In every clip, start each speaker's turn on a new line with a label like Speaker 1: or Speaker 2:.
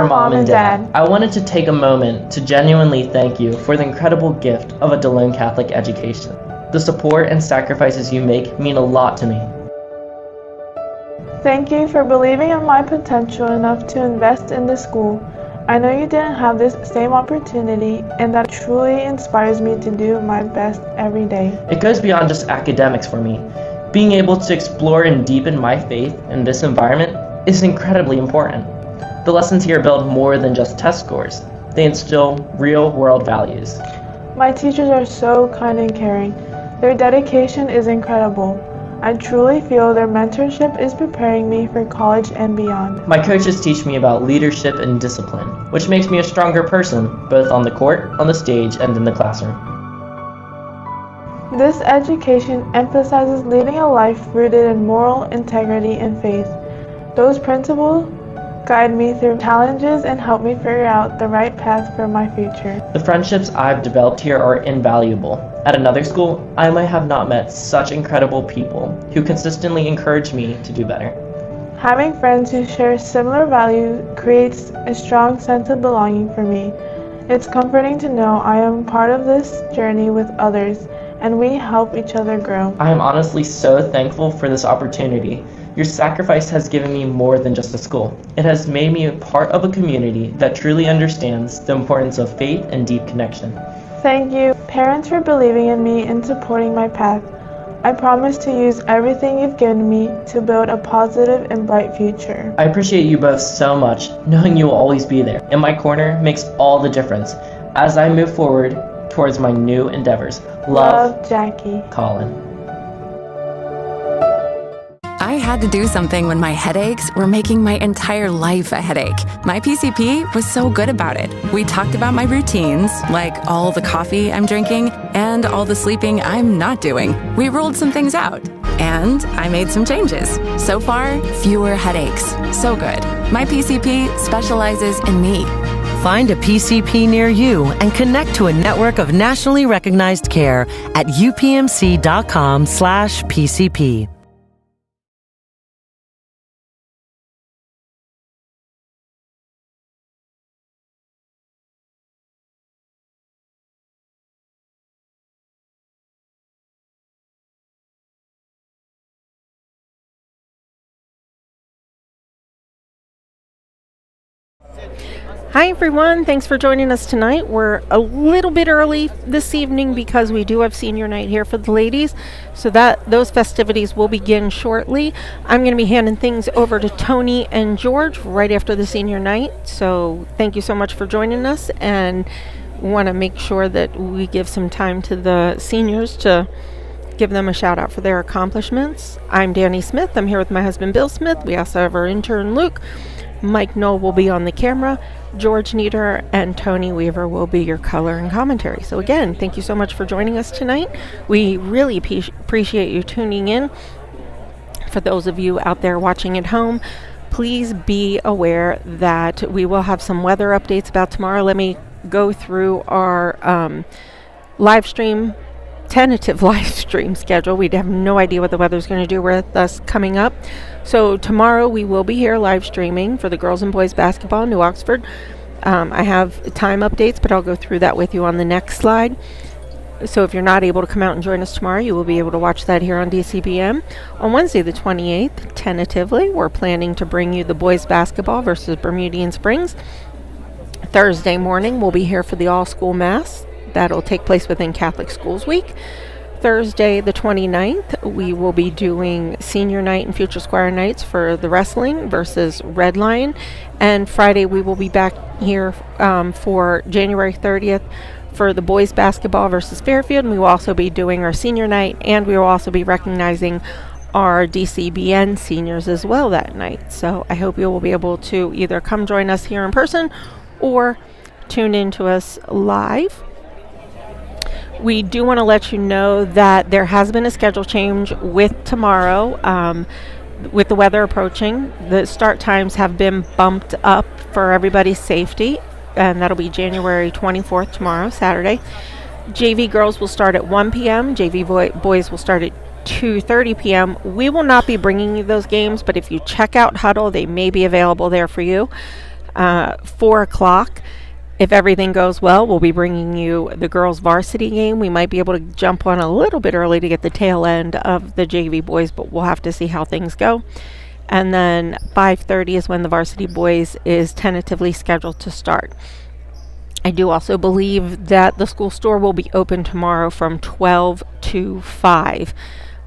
Speaker 1: Mom and Dad, I wanted to take a moment to genuinely thank you for the incredible gift of a Delone Catholic education. The support and sacrifices you make mean a lot to me.
Speaker 2: Thank you for believing in my potential enough to invest in the school. I know you didn't have this same opportunity, and that truly inspires me to do my best every day.
Speaker 1: It goes beyond just academics for me. Being able to explore and deepen my faith in this environment is incredibly important. The lessons here build more than just test scores. They instill real-world values.
Speaker 2: My teachers are so kind and caring. Their dedication is incredible. I truly feel their mentorship is preparing me for college and beyond.
Speaker 1: My coaches teach me about leadership and discipline, which makes me a stronger person, both on the court, on the stage, and in the classroom.
Speaker 2: This education emphasizes leading a life rooted in moral integrity and faith. Those principles guide me through challenges and help me figure out the right path for my future.
Speaker 1: The friendships I've developed here are invaluable. At another school, I might have not met such incredible people who consistently encourage me to do better.
Speaker 2: Having friends who share similar values creates a strong sense of belonging for me. It's comforting to know I am part of this journey with others, and we help each other grow.
Speaker 1: I am honestly so thankful for this opportunity. Your sacrifice has given me more than just a school. It has made me a part of a community that truly understands the importance of faith and deep connection.
Speaker 2: Thank you, parents, for believing in me and supporting my path. I promise to use everything you've given me to build a positive and bright future.
Speaker 1: I appreciate you both so much. Knowing you will always be there in my corner makes all the difference as I move forward towards my new endeavors. Love,
Speaker 2: Jackie.
Speaker 1: Colin.
Speaker 3: I had to do something when my headaches were making my entire life a headache. My PCP was so good about it. We talked about my routines, like all the coffee I'm drinking and all the sleeping I'm not doing. We ruled some things out, and I made some changes. So far, fewer headaches. So good. My PCP specializes in me.
Speaker 4: Find a PCP near you and connect to a network of nationally recognized care at upmc.com/PCP.
Speaker 5: Hi everyone, thanks for joining us tonight. We're a little bit early this evening because we do have senior night here for the ladies, so that those festivities will begin shortly. I'm going to be handing things over to Tony and George right after the senior night, so thank you so much for joining us, and want to make sure that we give some time to the seniors to give them a shout out for their accomplishments. I'm Danny Smith. I'm here with my husband Bill Smith. We also have our intern Luke. Mike Knoll will be on the camera. George Nieder and Tony Weaver will be your color and commentary. So again, thank you so much for joining us tonight. We really appreciate you tuning in. For those of you out there watching at home, please be aware that we will have some weather updates about tomorrow. Let me go through our tentative live stream schedule. We have no idea what the weather's going to do with us coming up. So tomorrow we will be here live streaming for the girls and boys basketball in New Oxford. I have time updates, but I'll go through that with you on the next slide. So if you're not able to come out and join us tomorrow, you will be able to watch that here on DCBM. On Wednesday the 28th, tentatively, we're planning to bring you the boys basketball versus Bermudian Springs. Thursday morning we'll be here for the all-school mass. That'll take place within Catholic Schools Week. Thursday the 29th, we will be doing senior night and future squire nights for the wrestling versus Red Lion. And Friday we will be back here for January 30th for the boys basketball versus Fairfield. And we will also be doing our senior night, and we will also be recognizing our DCBN seniors as well that night. So I hope you will be able to either come join us here in person or tune in to us live. We do want to let you know that there has been a schedule change with tomorrow. With the weather approaching, the start times have been bumped up for everybody's safety, and that'll be January 24th tomorrow, Saturday. JV girls will start at 1 p.m. JV boys will start at 2:30 p.m. We will not be bringing you those games, but if you check out Huddle, they may be available there for you. 4 o'clock. If everything goes well, we'll be bringing you the girls' varsity game. We might be able to jump on a little bit early to get the tail end of the JV boys, but we'll have to see how things go. And then 5:30 is when the varsity boys is tentatively scheduled to start. I do also believe that the school store will be open tomorrow from 12 to 5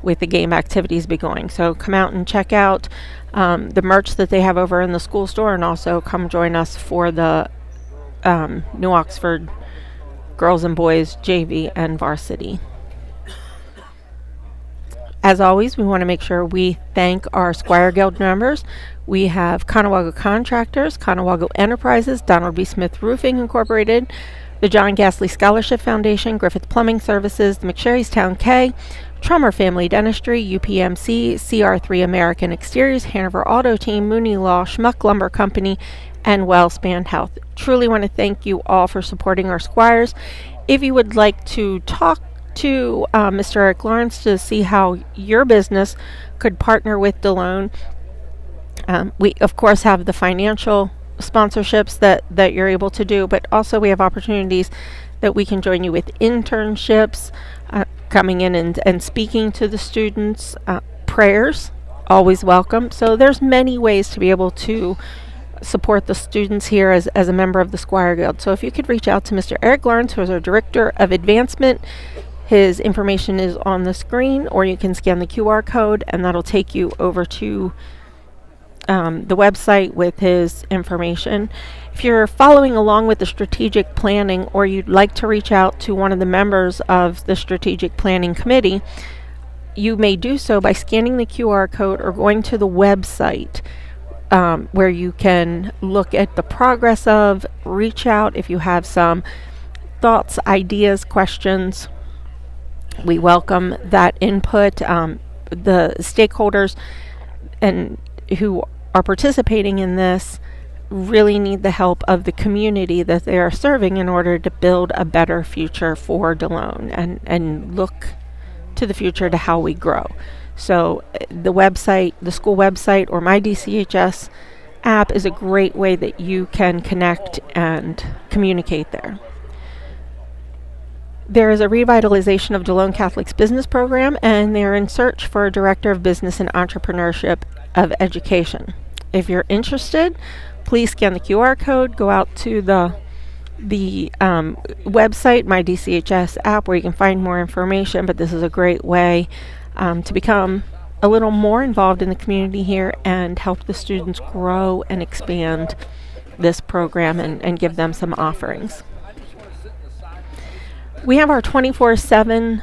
Speaker 5: with the game activities be going. So come out and check out the merch that they have over in the school store, and also come join us for the New Oxford girls and boys JV and varsity. As always, we want to make sure we thank our Squire Guild members. We have Conewago Contractors, Conewago Enterprises, Donald B. Smith Roofing Incorporated, the John Gastley Scholarship Foundation, Griffith Plumbing Services, the McSherrystown K, Trummer Family Dentistry, UPMC, CR3 American Exteriors, Hanover Auto Team, Mooney Law, Schmuck Lumber Company, and Wellspan Health. Truly want to thank you all for supporting our Squires. If you would like to talk to Mr. Eric Lawrence to see how your business could partner with Delone, we of course have the financial sponsorships that you're able to do, but also we have opportunities that we can join you with internships, coming in and speaking to the students, prayers, always welcome. So there's many ways to be able to support the students here as a member of the Squire Guild. So if you could reach out to Mr. Eric Lawrence, who is our Director of Advancement, his information is on the screen, or you can scan the QR code and that'll take you over to the website with his information. If you're following along with the strategic planning, or you'd like to reach out to one of the members of the strategic planning committee, you may do so by scanning the QR code or going to the website, where you can look at the progress of, reach out if you have some thoughts, ideas, questions. We welcome that input. The stakeholders and who are participating in this really need the help of the community that they are serving in order to build a better future for Delone and look to the future to how we grow. So the website, the school website, or my DCHS app is a great way that you can connect and communicate there. There is a revitalization of Delone Catholic's business program, and they're in search for a director of business and entrepreneurship of education. If you're interested, please scan the QR code, go out to the website, my DCHS app, where you can find more information. But this is a great way to become a little more involved in the community here and help the students grow and expand this program and give them some offerings. We have our 24/7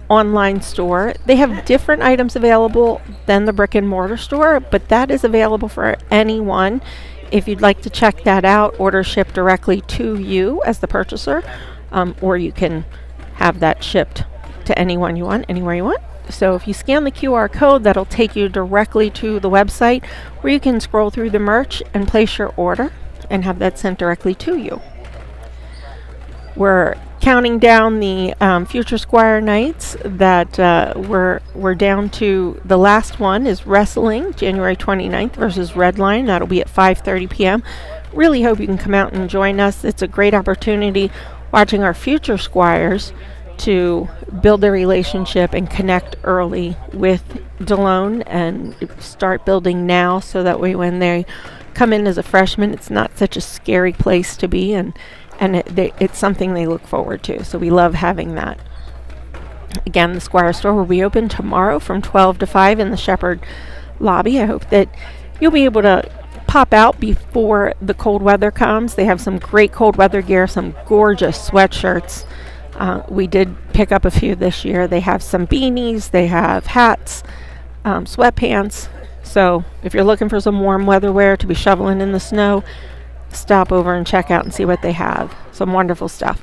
Speaker 5: online store. They have different items available than the brick and mortar store, but that is available for anyone. If you'd like to check that out, order shipped directly to you as the purchaser, or you can have that shipped to anyone you want, anywhere you want. So if you scan the QR code, that'll take you directly to the website where you can scroll through the merch and place your order and have that sent directly to you. We're counting down the future Squire nights that we're down to. The last one is wrestling, January 29th versus Redline. That'll be at 5:30 p.m. Really hope you can come out and join us. It's a great opportunity watching our future Squires to build their relationship and connect early with Delone and start building now, so that way when they come in as a freshman, it's not such a scary place to be, and it's something they look forward to. So we love having that. Again, the Squire store will be open tomorrow from 12 to 5 in the SHEPPARD lobby. I hope that you'll be able to pop out before the cold weather comes. They have some great cold weather gear, some gorgeous sweatshirts. We did pick up a few this year. They have some beanies, they have hats, sweatpants. So if you're looking for some warm weather wear to be shoveling in the snow, stop over and check out and see what they have. Some wonderful stuff.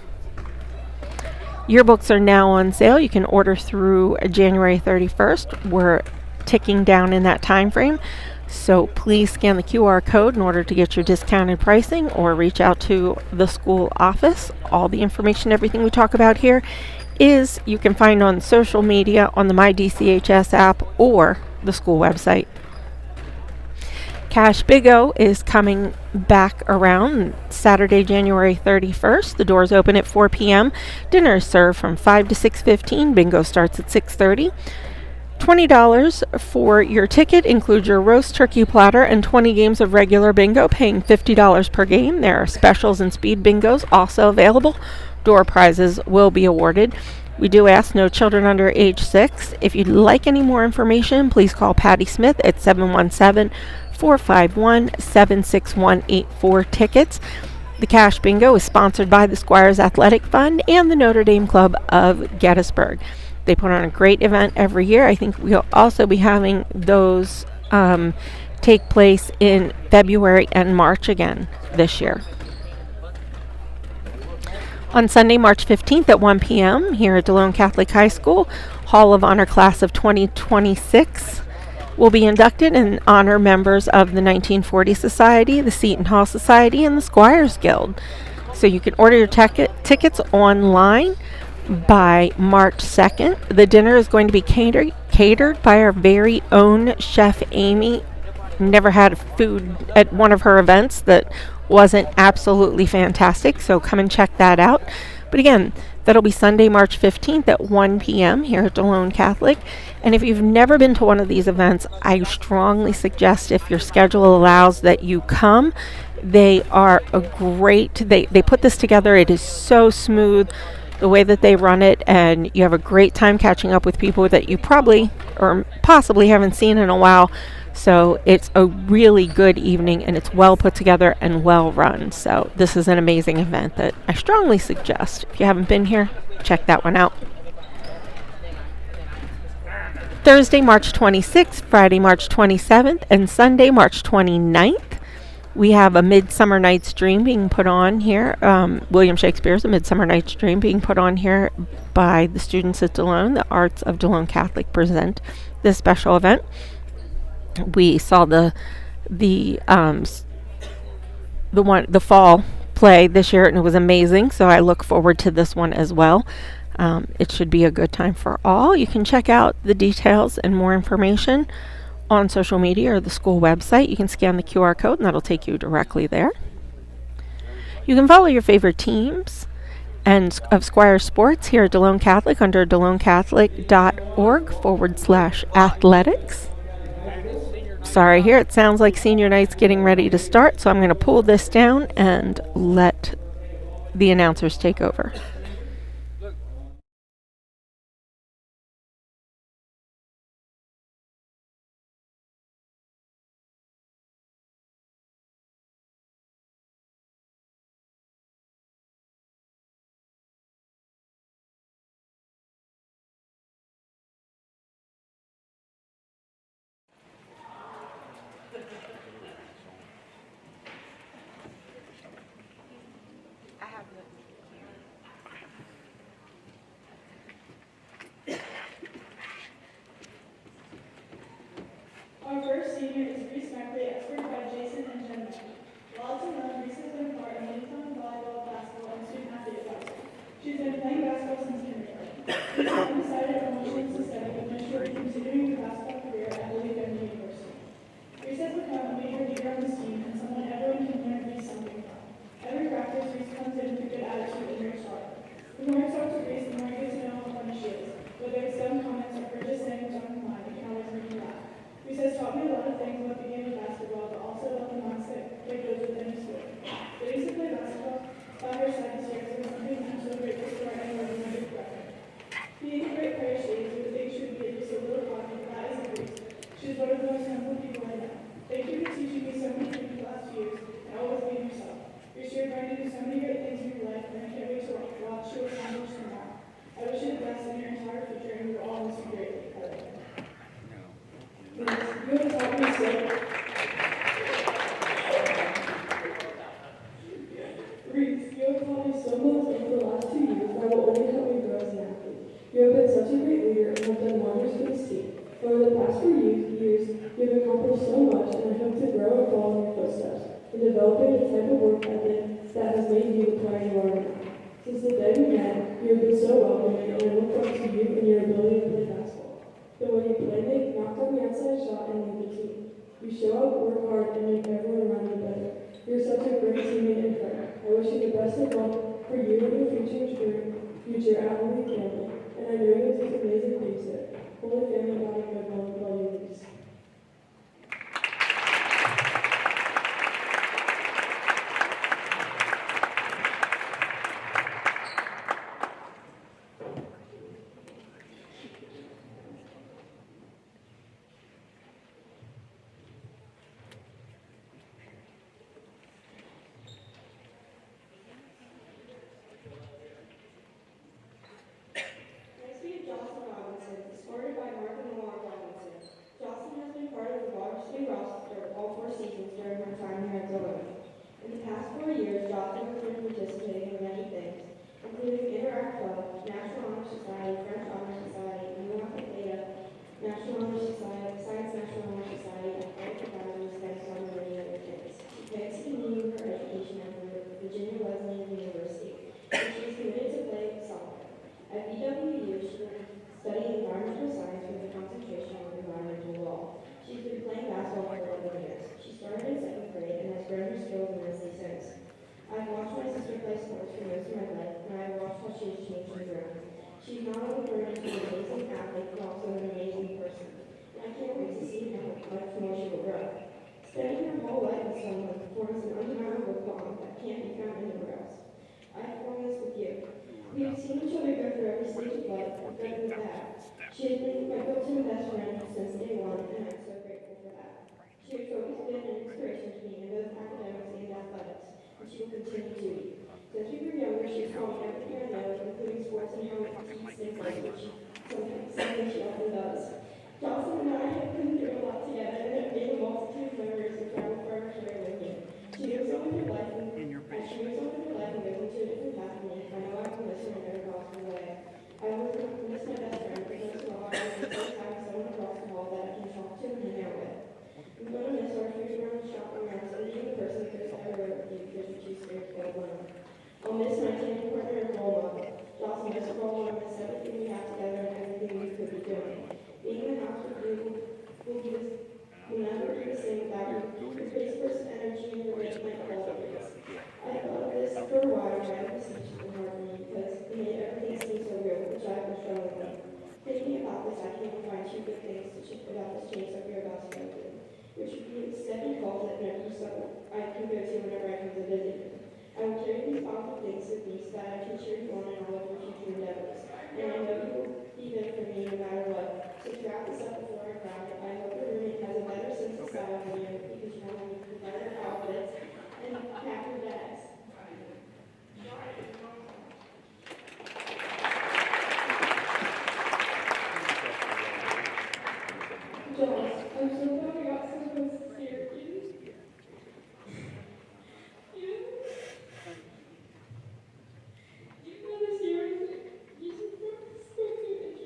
Speaker 5: Yearbooks are now on sale. You can order through January 31st. We're ticking down in that time frame. So please scan the QR code in order to get your discounted pricing, or reach out to the school office. All the information, everything we talk about here, is you can find on social media, on the My DCHS app, or the school website. Cash Bingo is coming back around Saturday, January 31st. The doors open at 4 p.m. Dinner is served from 5 to 6:15. Bingo starts at 6:30. $20 for your ticket includes your roast turkey platter and 20 games of regular bingo, paying $50 per game. There are specials and speed bingos also available. Door prizes will be awarded. We do ask no children under age 6. If you'd like any more information, please call Patty Smith at 717-451-76184 for tickets. The Cash Bingo is sponsored by the Squires Athletic Fund and the Notre Dame Club of Gettysburg. They put on a great event every year. I think we'll also be having those take place in February and March again this year. On Sunday, March 15th at 1 p.m. here at Delone Catholic High School, Hall of Honor Class of 2026 will be inducted and honor members of the 1940 Society, the Seton Hall Society, and the Squires Guild. So you can order your tickets online by March 2nd. The dinner is going to be catered by our very own Chef Amy. Never had food at one of her events that wasn't absolutely fantastic, so come and check that out. But again, that'll be Sunday, March 15th at 1 p.m. here at Delone Catholic. And if you've never been to one of these events, I strongly suggest, if your schedule allows, that you come. They are a great, they put this together. It is so smooth, the way that they run it, and you have a great time catching up with people that you probably or possibly haven't seen in a while. So it's a really good evening, and it's well put together and well run. So this is an amazing event that I strongly suggest. If you haven't been here, check that one out. Thursday, March 26th, Friday, March 27th, and Sunday, March 29th. We have a Midsummer Night's Dream being put on here. William Shakespeare's A Midsummer Night's Dream being put on here by the students at Delone. The Arts of Delone Catholic present this special event. We saw the fall play this year, and it was amazing. So I look forward to this one as well. It should be a good time for all. You can check out the details and more information on social media or the school website. You can scan the QR code, and that'll take you directly there. You can follow your favorite teams and of Squire Sports here at Delone Catholic under delonecatholic.org/athletics. Sorry, here it sounds like senior night's getting ready to start, so I'm going to pull this down and let the announcers take over.
Speaker 6: Our first senior is Reese Mackley, escorted by Jason and Jenna. While to know, Reese has been part of Littlestown volleyball, basketball, and student athlete advisory. She's been playing basketball since kindergarten. She's undecided on what she wants to study, but knows she'll be continuing her basketball career at GYMNASIUM University. Reese has become a major leader on this team and someone everyone can learn Reese something from. Every practice, Reese comes in with a good attitude and works hard. The more I talk to Reese, the more I get to know how funny she is. Whether it's dumb comments or her just saying what's on her mind, it can always make me laugh. Reese has taught me a lot of things about the game of basketball, but also about the mindset that goes with any sport. Getting to play basketball by her side this year has been something I'm so grateful for and more than my big brother. Being a great player she is, you would think she would be just a little cocky, but that isn't Reese. She's one of the most humble people I know. Thank you for teaching me so many things the last few years, and always being yourself. Reese, you're going to do so many great things in your life, and I can't wait to watch you accomplish tomorrow. I wish you the best in your entire future, and we will all miss you greatly. I love you. You have taught me so. Reese, you have taught me so much over the last 2 years that will only help me grow as an athlete. You have been such a great leader and have done wonders for this team. Over the past few years, you have accomplished so much, and I hope to grow and follow in your footsteps in developing the type of work ethic that has made you the player you are now. Since the day we met, you have been so welcoming, and I look up to you and your ability to play basketball. The way you played it, knocked on the outside shot, and lead the team. You show up, work hard, and make everyone around you better. You're such a great teammate and friend. I wish you the best of luck for you and your future at Holy Family. And I know you'll do amazing things there. Holy Family, God, and good one, love you, Lise. Escorted by Mark and Lamar Robinson. Jocelyn has been part of the Varsity roster all 4 seasons during her time here at Delone. In the past 4 years, Jocelyn has been participating in many things, including Interact Club, National Honor Society, French Honor Society, New York Theta, National Honor Society, Science National Honor Society, and all advisors that on many other things. She plans to continue her education at Virginia Wesleyan University, and she is committed to play soccer. At VWU, she will study environmental science with a concentration on environmental law. She's been playing basketball for 11 years. She started in 2nd grade and has grown her skills immensely since. I've watched my sister play sports for most of my life, and I've watched how she has changed and grown. She's not only grown into an amazing athlete, but also an amazing person. And I can't wait to see how much more she will grow. Spending her whole life with someone forms an undeniable bond that can't be found anywhere else. I form this with you. We have seen each other go through every stage of life, good and bad. She has been my go-to best friend since day one, and I'm so grateful for that. She has always been an inspiration to me in both academics and athletics, and she will continue to be. Since we were younger, she has taught me everything I know, including sports and how it teaches things like which something she often does. Jocelyn and I have been through a lot together and have made a multitude of memories which I will forever share with you. She moves on with her life and goes into a different path from me. I know I can miss her in every possible way. I will miss my best friend, but most of all, I will miss having someone across the hall that I can talk to and hang out with. I'm going to miss our future around shopping around and being the person who goes everywhere with you because you're too scared to go alone. I'll miss my team partner and role model. Jocelyn is a role model, miss everything we have together and everything we could be doing. Being in the house with you will never be the same without you. Your face burst of energy and your rage might always. I thought of this for a while, and I this has been hard for me because it made everything seem so real, which I've been struggling with. Thinking about this, I can even find 2 good things to check about this change that we're about to go through, which would be stepping closet and every so I can go to whenever I come to visit you. I will carry these powerful things with me so that I can cheer you on in all of your future endeavors. And I know you will be there for me no matter what. So to wrap this up before I cry, I hope your roommate has a better sense of style than you because you know you can better outfits and pack your bags. Josh, I'm so glad I got so close to Syracuse. You know this year, you should practice so good.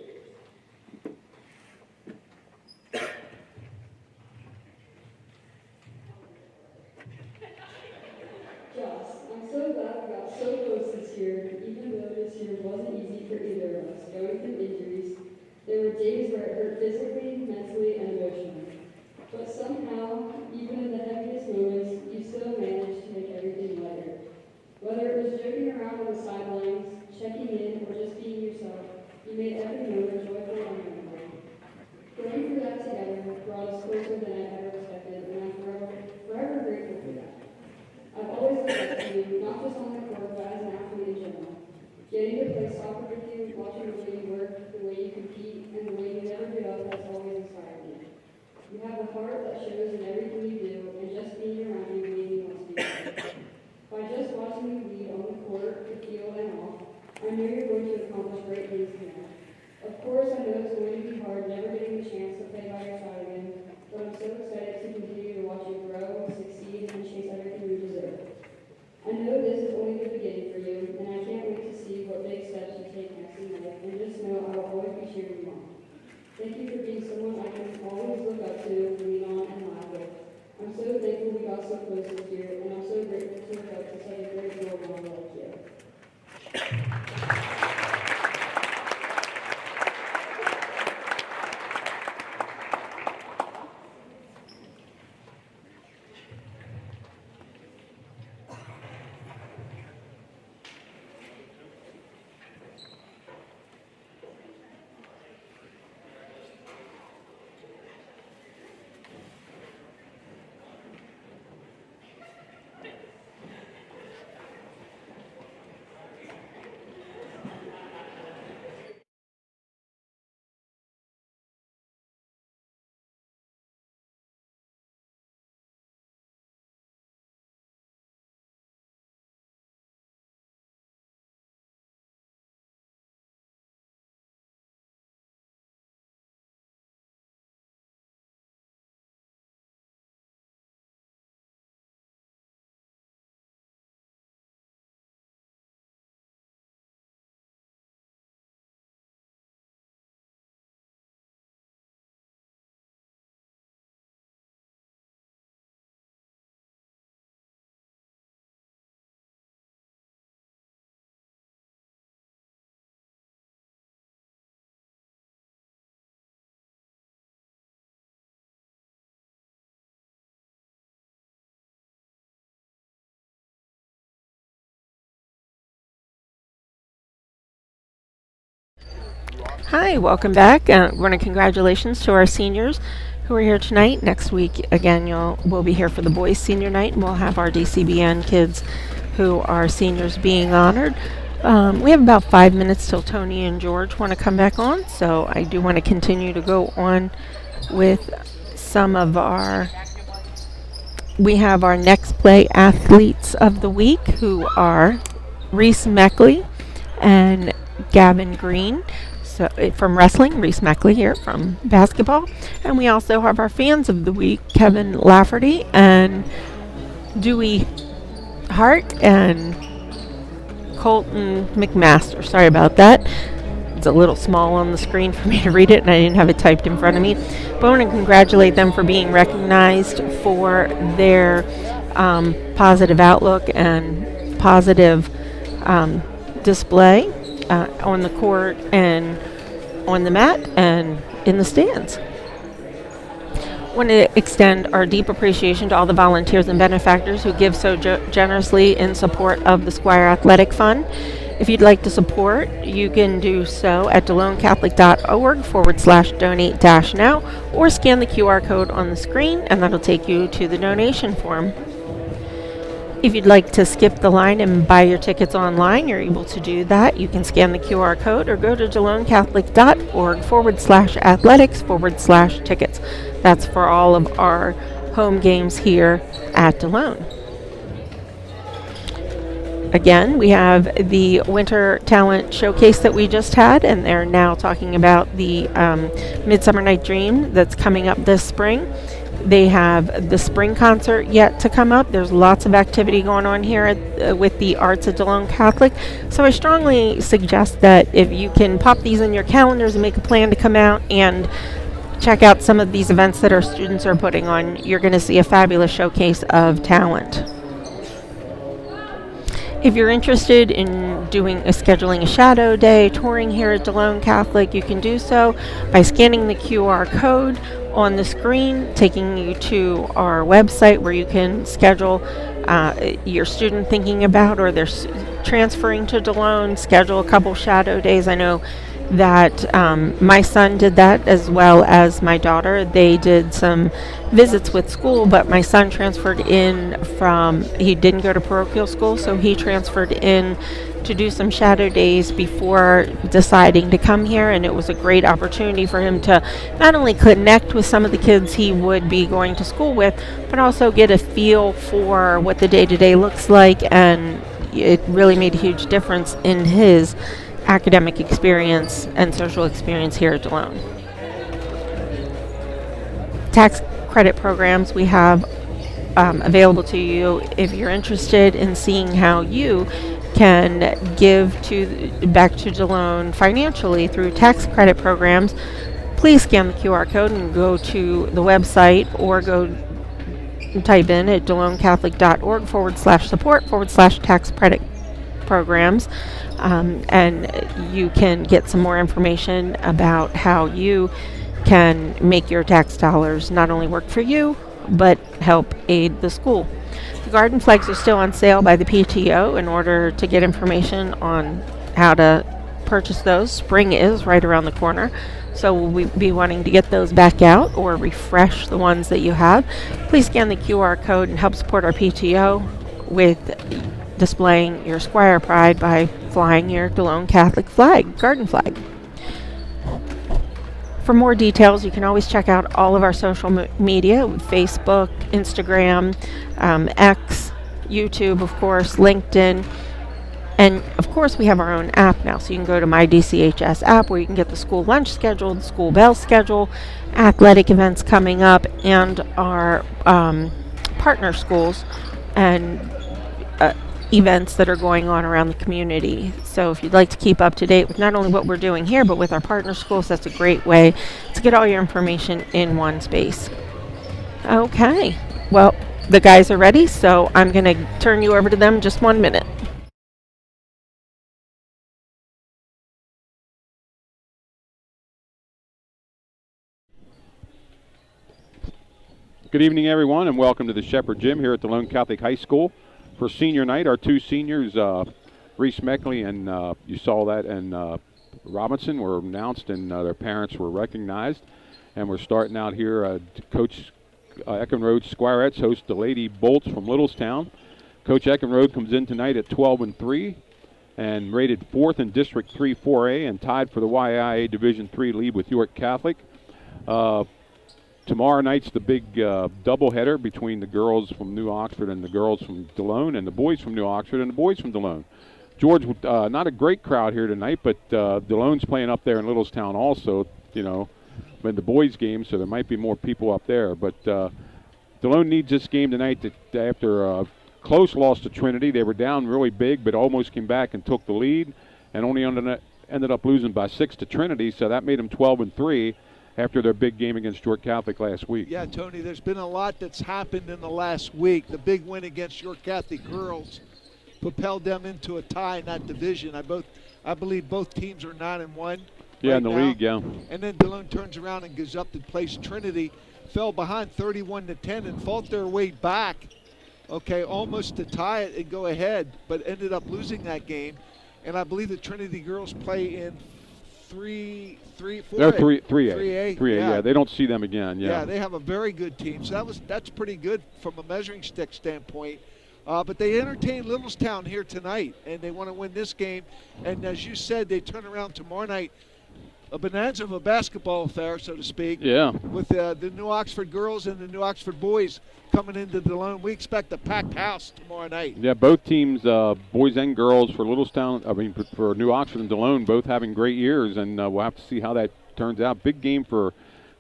Speaker 6: Josh, I'm so glad we got so close this year, even though this year wasn't easy for either of us, going through injuries. There were days where it hurt physically, mentally, and emotionally. But somehow, even in the heaviest moments, you still managed to make everything lighter. Whether it was joking around on the sidelines, checking in, or just being yourself, you made every moment joyful and memorable. Going through that together brought us closer than I ever expected, and I'm forever grateful for that. I've always looked up to you, not just on the court, but as an athlete in general. Getting to play soccer with you, watching the way you work, the way you compete, and the way you never give up has always inspired me. You have a heart that shows in everything you do, and just being around you made me want to be there. By just watching you lead on the court, the field, and off, I know you're going to accomplish great things together. Of course, I know it's going to be hard never getting the chance to play by your side again, but I'm so excited to continue to watch you grow, succeed, and chase everything you deserve. I know this is only the beginning for you, and I can't wait to see what big steps you take next in life, and just know I will always be cheering you on. Thank you for being someone I can always look up to, lean on, and laugh with. I'm so thankful we got so close this year, and I'm so grateful to look up to such a great role model like you.
Speaker 5: Hi, welcome back. Want to congratulations to our seniors who are here tonight. Next week, again, we'll be here for the boys' senior night, and we'll have our DCBN kids who are seniors being honored. We have about 5 minutes till Tony and George want to come back on, so I do want to continue to go on with some of our. We have our next play athletes of the week, who are Reese Meckley and Gavin Green. So from wrestling, Reese Meckley here from basketball. And we also have our fans of the week, Kevin Lafferty and Dewey Hart and Colton McMaster. Sorry about that. It's a little small on the screen for me to read it, and I didn't have it typed in front of me. But I want to congratulate them for being recognized for their positive outlook and positive display on the court and on the mat and in the stands. I want to extend our deep appreciation to all the volunteers and benefactors who give so generously in support of the Squire Athletic Fund. If you'd like to support, you can do so at DeloneCatholic.org/donate-now or scan the QR code on the screen, and that'll take you to the donation form. If you'd like to skip the line and buy your tickets online, you're able to do that. You can scan the QR code or go to DeloneCatholic.org/athletics/tickets. That's for all of our home games here at Delone. Again, we have the Winter Talent Showcase that we just had, and they're now talking about the Midsummer Night Dream that's coming up this spring. They have the spring concert yet to come up. There's lots of activity going on here with the arts at Delone Catholic. So I strongly suggest that if you can pop these in your calendars and make a plan to come out and check out some of these events that our students are putting on, you're going to see a fabulous showcase of talent. If you're interested in scheduling a shadow day, touring here at Delone Catholic, you can do so by scanning the QR code on the screen, taking you to our website where you can schedule your student thinking about or they're transferring to Delone, schedule a couple shadow days. I know that my son did that as well as my daughter. They did some visits with school, but my son transferred in he didn't go to parochial school, so he transferred in to do some shadow days before deciding to come here, and it was a great opportunity for him to not only connect with some of the kids he would be going to school with, but also get a feel for what the day-to-day looks like, and it really made a huge difference in his academic experience and social experience here at Delone. Tax credit programs we have available to you if you're interested in seeing how you can give back to Delone financially through tax credit programs. Please scan the QR code and go to the website or go type in at DeloneCatholic.org/support/tax credit programs, and you can get some more information about how you can make your tax dollars not only work for you but help aid the school. The garden flags are still on sale by the PTO. In order to get information on how to purchase those, spring is right around the corner, so we'll be wanting to get those back out or refresh the ones that you have. Please scan the QR code and help support our PTO with displaying your Squire pride by flying your Delone Catholic garden flag. For more details, you can always check out all of our social media, Facebook, Instagram, X, YouTube, of course, LinkedIn. And, of course, we have our own app now. So you can go to My DCHS app where you can get the school lunch schedule, the school bell schedule, athletic events coming up, and our partner schools and events that are going on around the community. So if you'd like to keep up to date with not only what we're doing here, but with our partner schools, that's a great way to get all your information in one space. Okay, well, the guys are ready, so I'm going to turn you over to them just 1 minute.
Speaker 7: Good evening, everyone, and welcome to the Shepherd Gym here at Delone Catholic High School. For senior night, our two seniors, Reese Meckley, and you saw that, and Robinson were announced and their parents were recognized. And we're starting out here. Coach Eckenrode Squirettes hosts the Lady Bolts from Littlestown. Coach Eckenrode comes in tonight at 12-3 and rated 4th in District 3 4A and tied for the YIA Division 3 lead with York Catholic. Tomorrow night's the big doubleheader between the girls from New Oxford and the girls from Delone, and the boys from New Oxford and the boys from Delone. George, not a great crowd here tonight, but Delone's playing up there in Littlestown also, you know, in the boys' game, so there might be more people up there. But Delone needs this game tonight after a close loss to Trinity. They were down really big, but almost came back and took the lead, and only ended up losing by 6 to Trinity, so that made them 12-3. After their big game against York Catholic last week.
Speaker 8: Yeah, Tony, there's been a lot that's happened in the last week. The big win against York Catholic girls propelled them into a tie in that division. I believe both teams are 9-1.
Speaker 7: Yeah,
Speaker 8: right
Speaker 7: in the
Speaker 8: now.
Speaker 7: league, yeah.
Speaker 8: And then Delone turns around and goes up and plays Trinity. Fell behind 31-10 and fought their way back, okay, almost to tie it and go ahead, but ended up losing that game. And I believe the Trinity girls play in 3A.
Speaker 7: They're 3A. Yeah, they don't see them again.
Speaker 8: Yeah, they have a very good team. So that's pretty good from a measuring stick standpoint. But they entertain Littlestown here tonight, and they want to win this game. And as you said, they turn around tomorrow night, a bonanza of a basketball affair, so to speak.
Speaker 7: Yeah.
Speaker 8: With the New Oxford girls and the New Oxford boys coming into Delone. We expect a packed house tomorrow night.
Speaker 7: Yeah, both teams, boys and girls for Littlestown, for New Oxford and Delone, both having great years, and we'll have to see how that turns out. Big game for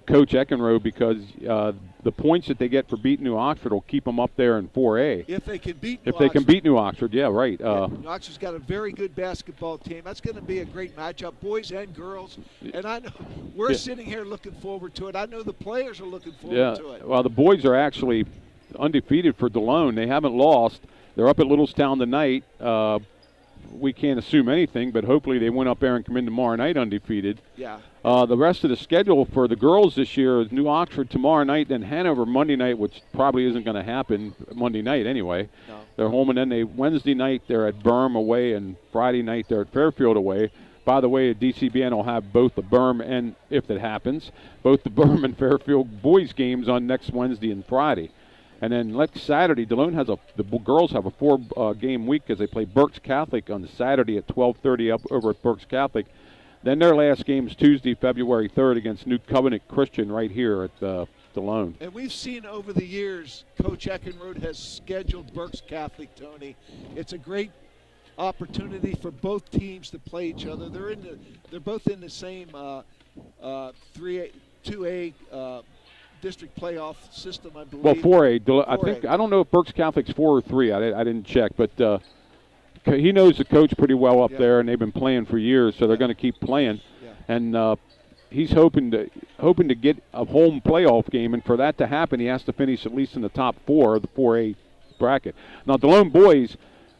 Speaker 7: Coach Eckenrode because the points that they get for beating New Oxford will keep them up there in 4A.
Speaker 8: If they can beat
Speaker 7: New Oxford, yeah, right.
Speaker 8: New Oxford's got a very good basketball team. That's going to be a great matchup, boys and girls. And I know we're sitting here looking forward to it. I know the players are looking forward to it.
Speaker 7: Well, the boys are actually undefeated for Delone. They haven't lost. They're up at Littlestown tonight. We can't assume anything, but hopefully they win up there and come in tomorrow night undefeated.
Speaker 8: Yeah.
Speaker 7: The rest of the schedule for the girls this year is New Oxford tomorrow night, then Hanover Monday night, which probably isn't going to happen Monday night anyway.
Speaker 8: No.
Speaker 7: They're home, and then Wednesday night they're at Burm away, and Friday night they're at Fairfield away. By the way, DCBN will have both the Burm and, if it happens, both the Burm and Fairfield boys games on next Wednesday and Friday. And then next Saturday, Delone has the girls have a 4-game week because they play Berks Catholic on the Saturday at 12:30 up over at Berks Catholic. Then their last game is Tuesday, February 3rd against New Covenant Christian right here at Delone.
Speaker 8: And we've seen over the years, Coach Eckenrode has scheduled Berks Catholic, Tony. It's a great opportunity for both teams to play each other. They're both in the same 2A district playoff system, I believe.
Speaker 7: Well, 4A. I don't know if Berks Catholic's 4 or 3. I didn't check, but he knows the coach pretty well up there, and they've been playing for years, so they're going to keep playing. Yeah. And he's hoping to get a home playoff game, and for that to happen, he has to finish at least in the top 4 of the 4A bracket. Now, Delone boys,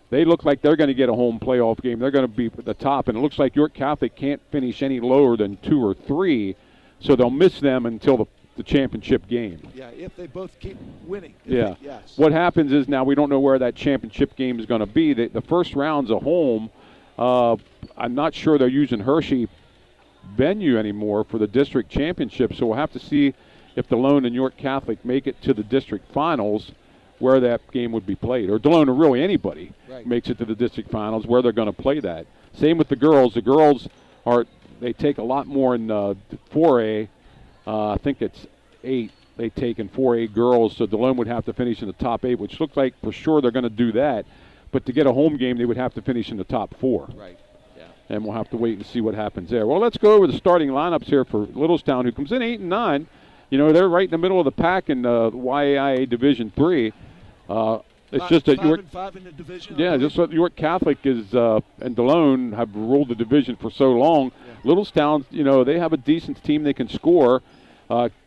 Speaker 7: they look like they're going to get a home playoff game. They're going to be at the top, and it looks like York Catholic can't finish any lower than 2 or 3, so they'll miss them until the championship game.
Speaker 8: Yeah, if they both keep winning.
Speaker 7: Yeah. What happens is now we don't know where that championship game is going to be. The first round's a home. I'm not sure they're using Hershey venue anymore for the district championship, so we'll have to see if Delone and York Catholic make it to the district finals where that game would be played. Or Delone or really anybody makes it to the district finals where they're going to play that. Same with the girls. The girls they take a lot more in 4A. I think it's 8 they take in 4A girls, so Delone would have to finish in the top 8, which looks like for sure they're going to do that. But to get a home game, they would have to finish in the top 4.
Speaker 8: Right, yeah.
Speaker 7: And we'll have to wait and see what happens there. Well, let's go over the starting lineups here for Littlestown, who comes in 8-9. You know, they're right in the middle of the pack in YAIA Division 3. It's just that York
Speaker 8: 5 in the division.
Speaker 7: Yeah, just what York Catholic is and Delone have ruled the division for so long. Yeah. Littlestown, you know, they have a decent team they can score.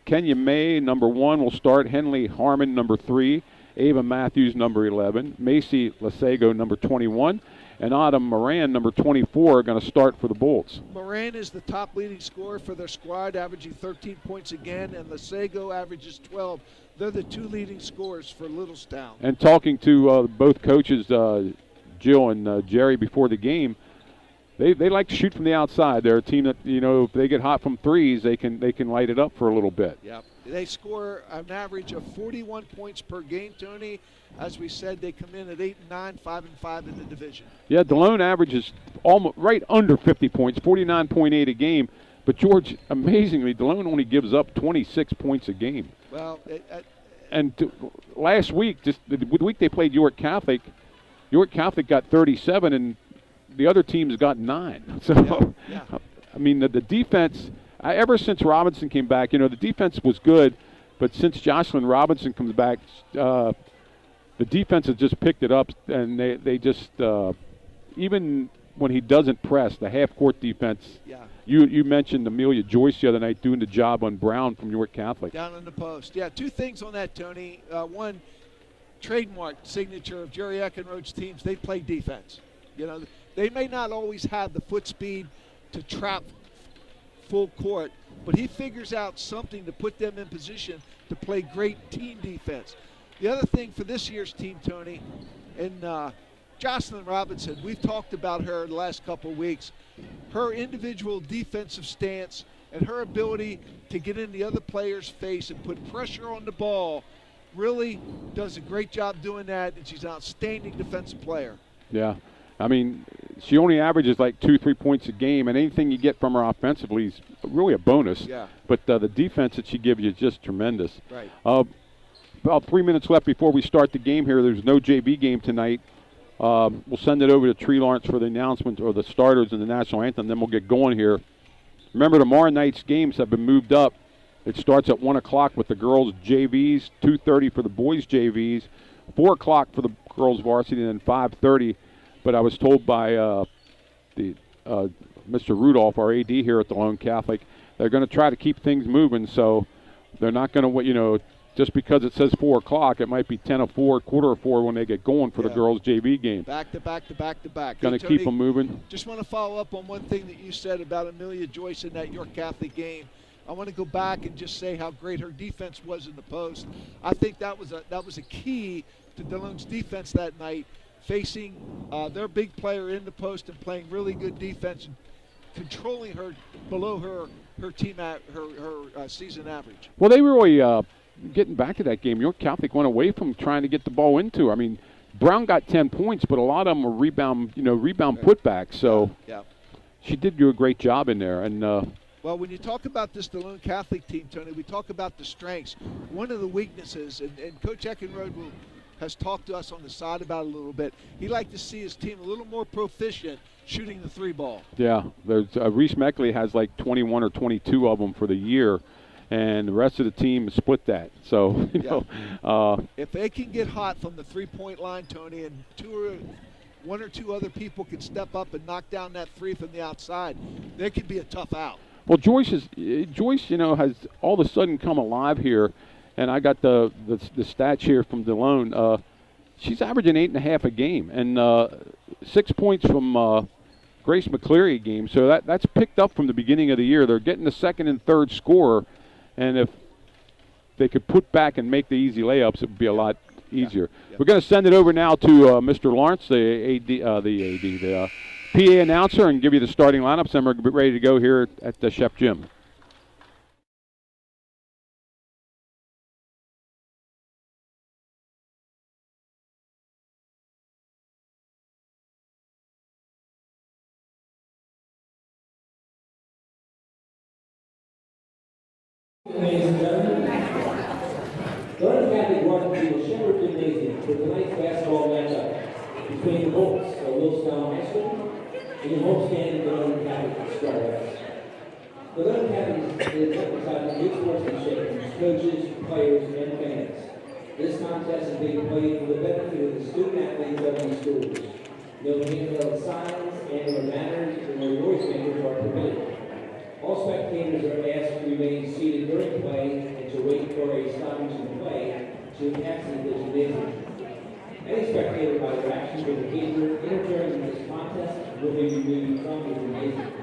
Speaker 7: Kenya May, number 1, will start. Henley Harmon, number 3. Ava Matthews, number 11. Macy Lasego, number 21. And Autumn Moran, number 24, are going to start for the Bolts.
Speaker 8: Moran is the top leading scorer for their squad, averaging 13 points again, and Lasego averages 12. They're the 2 leading scorers for Littlestown.
Speaker 7: And talking to both coaches, Jill and Jerry, before the game, they like to shoot from the outside. They're a team that, you know, if they get hot from threes, they can light it up for a little bit.
Speaker 8: Yep. They score an average of 41 points per game, Tony. As we said, they come in at 8-9, 5-5 in the division.
Speaker 7: Yeah, Delone averages almost right under 50 points, 49.8 a game. But George, amazingly, Delone only gives up 26 points a game.
Speaker 8: Well,
Speaker 7: last week, just the week they played York Catholic got 37, and the other teams got 9. So,
Speaker 8: yeah.
Speaker 7: I mean, the defense, ever since Robinson came back, you know, the defense was good, but since Jocelyn Robinson comes back, the defense has just picked it up, and they just, even when he doesn't press, the half-court defense.
Speaker 8: Yeah.
Speaker 7: You mentioned Amelia Joyce the other night doing the job on Brown from York Catholic.
Speaker 8: Down in the post. Yeah, 2 things on that, Tony. One, trademark signature of Jerry Eckenrode's teams, they play defense. You know, they may not always have the foot speed to trap full court, but he figures out something to put them in position to play great team defense. The other thing for this year's team, Tony, and Jocelyn Robinson, we've talked about her the last couple of weeks. Her individual defensive stance and her ability to get in the other player's face and put pressure on the ball really does a great job doing that, and she's an outstanding defensive player.
Speaker 7: Yeah. I mean, she only averages like 2-3 points a game, and anything you get from her offensively is really a bonus.
Speaker 8: Yeah.
Speaker 7: But the defense that she gives you is just tremendous.
Speaker 8: Right.
Speaker 7: About 3 minutes left before we start the game here. There's no JV game tonight. We'll send it over to Tree Lawrence for the announcement or the starters in the national anthem, then we'll get going here. Remember, tomorrow night's games have been moved up. It starts at 1 o'clock with the girls' JVs, 2:30 for the boys' JVs, 4 o'clock for the girls' varsity, and then 5:30. But I was told by Mr. Rudolph, our AD here at Delone Catholic, they're going to try to keep things moving, so they're not going to, you know, just because it says 4 o'clock, it might be 10:04, 4:45 when they get going for the girls' JV game.
Speaker 8: Back to back to back to back.
Speaker 7: Going to keep them moving.
Speaker 8: Just want to follow up on one thing that you said about Amelia Joyce in that York Catholic game. I want to go back and just say how great her defense was in the post. I think that was a key to Delone's defense that night, facing their big player in the post and playing really good defense and controlling her below her team her season average.
Speaker 7: Well, they really getting back to that game. York Catholic went away from trying to get the ball into her. I mean, Brown got 10 points, but a lot of them were rebound putbacks. So
Speaker 8: yeah,
Speaker 7: she did do a great job in there. And
Speaker 8: well, when you talk about this Delone Catholic team, Tony, we talk about the strengths. One of the weaknesses, and Coach Eckenrode has talked to us on the side about it a little bit. He'd like to see his team a little more proficient shooting the 3 ball.
Speaker 7: Yeah, there's Reese Meckley has like 21 or 22 of them for the year, and the rest of the team split that. So, you know,
Speaker 8: if they can get hot from the 3-point line, Tony, and one or two other people can step up and knock down that 3 from the outside, they could be a tough out.
Speaker 7: Well, Joyce, you know, has all of a sudden come alive here, and I got the stats here from Delone. She's averaging 8.5 a game, and 6 points from Grace McCleary a game. So that's picked up from the beginning of the year. They're getting the second and third scorer, and if they could put back and make the easy layups, it would be a lot easier. Yeah. We're going to send it over now to Mr. Lawrence, the PA announcer, and give you the starting lineups, and we're ready to go here at the Shep Gym.
Speaker 9: Ladies and gentlemen, Delone Catholic welcomes you to Shepherd Gymnasium for tonight's basketball matchup between the Bolts of Littlestown High School and your homestand Delone Catholic Stardust. Delone Catholic is emphasizing good sportsmanship from coaches, players, and fans. This contest is being played for the benefit of the student athletes of these schools. No handheld signs and/or manners or noisemakers are permitted. All spectators are asked to remain seated during play and to wait for a stoppage in play to exit the gymnasium. Any spectator by their actions or behavior interfering with this contest will be removed from the gymnasium.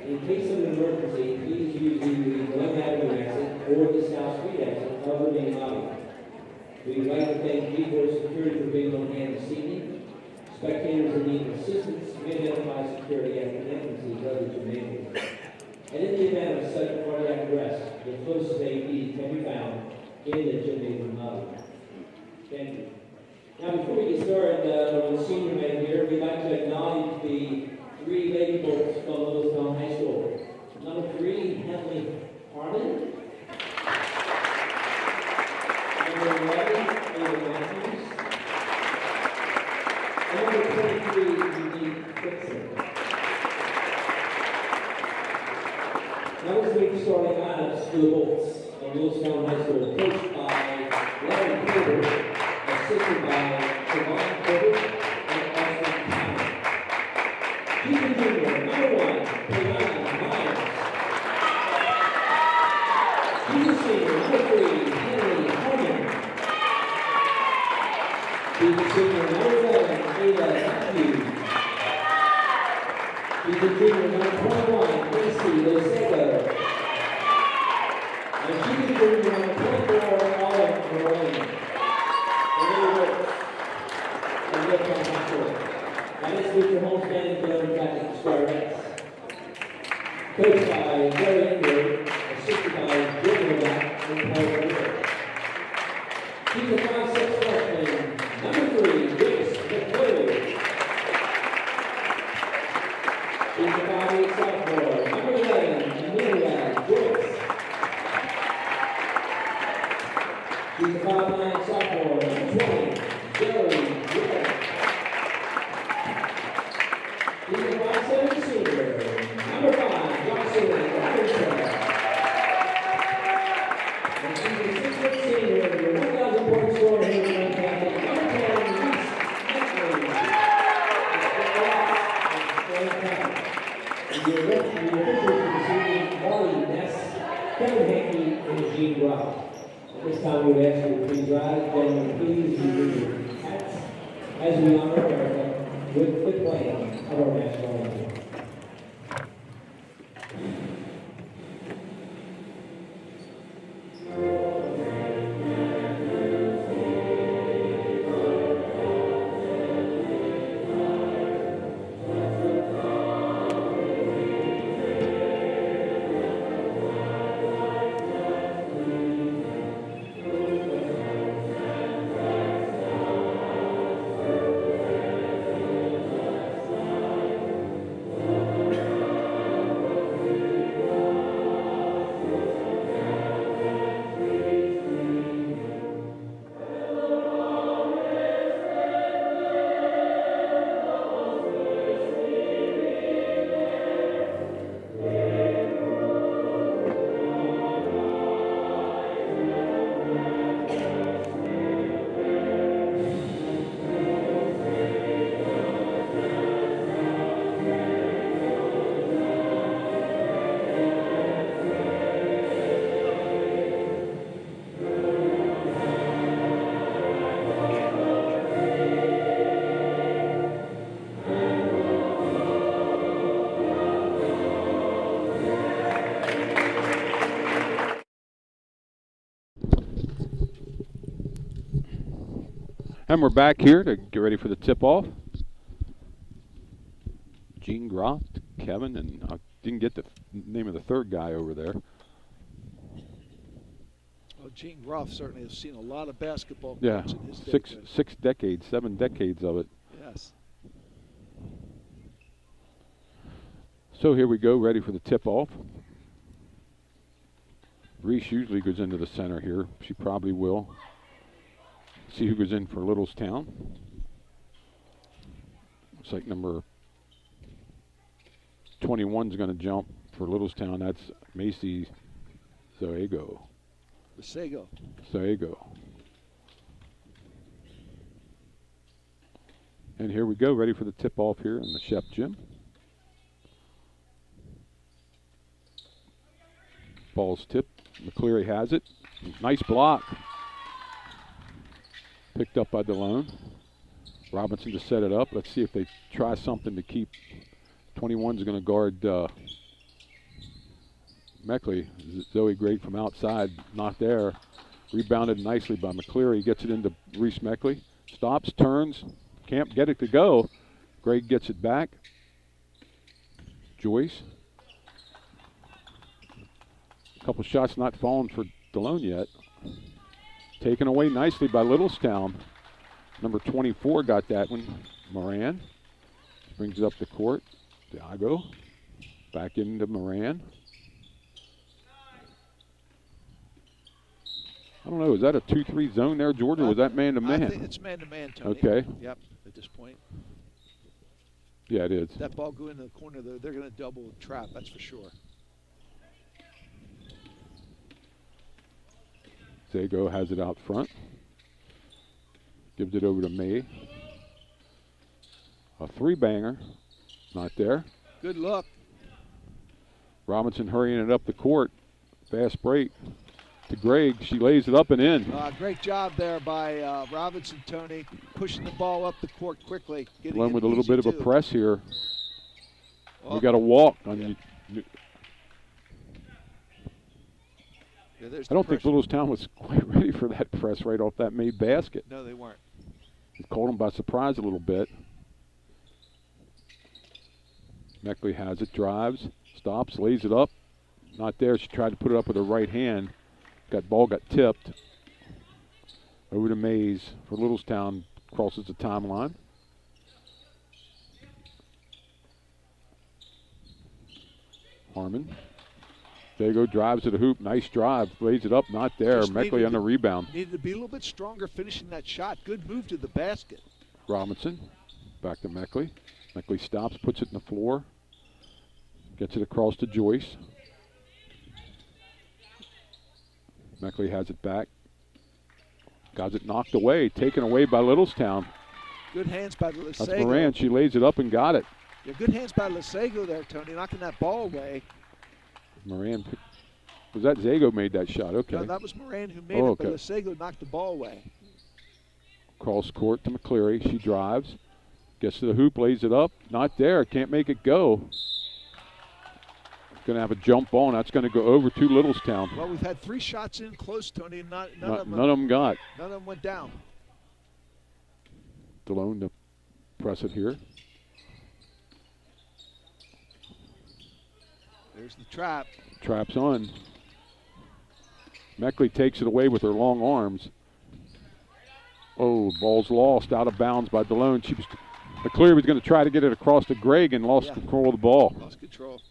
Speaker 9: In case of an emergency, please use either the Delone Avenue exit or the South Street exit of the main lobby. We'd like to thank G4 Security for being on hand this evening. Spectators who need assistance may identify security at the entrances of the gymnasium. And in the event of such cardiac arrest, the closest AED can be found in the gymnasium lobby. Thank you. Now, before we get started with the senior men here, we'd like to acknowledge the 3 lady bolts from Littlestown High School. Number 3, Henley Harmon. Number 11, Ava Matthews. And number 23, Unique Dixon. Now let's make the starting lineups for the bolts of Littlestown High School, coached by Larry Porter, assisted by Siobhan Porter and Austin Town. Junior Junior, number 1, Brianna Myers. Junior Senior, number 3, Henry Harmon. Junior Senior, number 11, Ava Matthews. Junior Junior, number 21, Casey Losego. And Junior Junior, number 24, Olive Moraine. Now let's meet your home standing Delone Catholic Starrettes. Coached by Gary Ingrid, assisted by Jim Novak and Paul Wood. She's a 5'6" freshman, number 3, Grace McClure. She's a 5'8" sophomore, number 11, Amelia Joyce. She's a 5'9" sophomore, number 20, Jerry Wood. He's a 5'7" senior, number 5, Jocelyn Robinson. And she's a 6'6" senior, the 1,000 point scorer here in the Catholic, number 10, Reese Beckley. And your officials for the evening, Marley Ness, Kevin Hankey, and Gene Rock. At this time, we would ask you to please rise. Gentlemen, please remove your hats as we honor America with the playing of our national anthem.
Speaker 7: And we're back here to get ready for the tip-off. Gene Groff, Kevin, and I didn't get the name of the third guy over there.
Speaker 8: Well, Gene Groff certainly has seen a lot of basketball.
Speaker 7: Yeah,
Speaker 8: in his
Speaker 7: six decades, 7 decades of it.
Speaker 8: Yes.
Speaker 7: So here we go, ready for the tip-off. Reese usually goes into the center here. She probably will. See who goes in for Littlestown. Looks like number 21 is going to jump for Littlestown. That's Macy Zoego. Zoego. And here we go, ready for the tip-off here in the Shep Gym. Ball's tipped. McCleary has it. Nice block. Picked up by Delone. Robinson to set it up. Let's see if they try something to keep. 21's going to guard Meckley. Zoe Great from outside, not there. Rebounded nicely by McCleary. Gets it into Reese Meckley. Stops, turns, can't get it to go. Gregg gets it back. Joyce. A couple shots not falling for Delone yet. Taken away nicely by Littlestown. Number 24 got that one. Moran brings it up the court. Diago back into Moran. I don't know, is that a 2-3 zone there, George, or was that man-to-man?
Speaker 8: I think it's man-to-man, Tony.
Speaker 7: Okay.
Speaker 8: Yep, at this point.
Speaker 7: Yeah, it is.
Speaker 8: That ball go into the corner, though, they're going to double trap, that's for sure.
Speaker 7: Zago has it out front. Gives it over to May. A three-banger. Not there.
Speaker 8: Good look.
Speaker 7: Robinson hurrying it up the court. Fast break to Gregg. She lays it up and in.
Speaker 8: Great job there by Robinson, Tony, pushing the ball up the court quickly.
Speaker 7: One with a little bit of a press here.
Speaker 8: Oh.
Speaker 7: We got a walk on.
Speaker 8: Yeah.
Speaker 7: I don't think Littlestown was quite ready for that press right off that made basket.
Speaker 8: No, they weren't.
Speaker 7: It caught them by surprise a little bit. Meckley has it, drives, stops, lays it up. Not there. She tried to put it up with her right hand. Ball got tipped. Over to Mays for Littlestown. Crosses the timeline. Harmon. Dago drives to the hoop. Nice drive. Lays it up. Not there. Meckley on the rebound.
Speaker 8: Needed to be a little bit stronger finishing that shot. Good move to the basket.
Speaker 7: Robinson. Back to Meckley. Meckley stops, puts it in the floor. Gets it across to Joyce. Meckley has it back. Got it knocked away. Taken away by Littlestown.
Speaker 8: Good hands by Lesego.
Speaker 7: That's Moran. She lays it up and got it.
Speaker 8: Yeah, good hands by Lesego there, Tony, knocking that ball away.
Speaker 7: Moran, was that Zago made that shot? Okay.
Speaker 8: No, that was Moran who made it, but Lesego knocked the ball away.
Speaker 7: Cross court to McCleary. She drives. Gets to the hoop, lays it up. Not there. Can't make it go. Going to have a jump ball, and that's going to go over to Littlestown.
Speaker 8: Well, we've had 3 shots in close, Tony, and none of
Speaker 7: them got.
Speaker 8: None of them went down.
Speaker 7: Delone to press it here.
Speaker 8: There's the trap.
Speaker 7: Trap's on. Meckley takes it away with her long arms. Oh, ball's lost out of bounds by Delone. McCleary was going to try to get it across to Gregg and lost control of the ball.
Speaker 8: Lost control.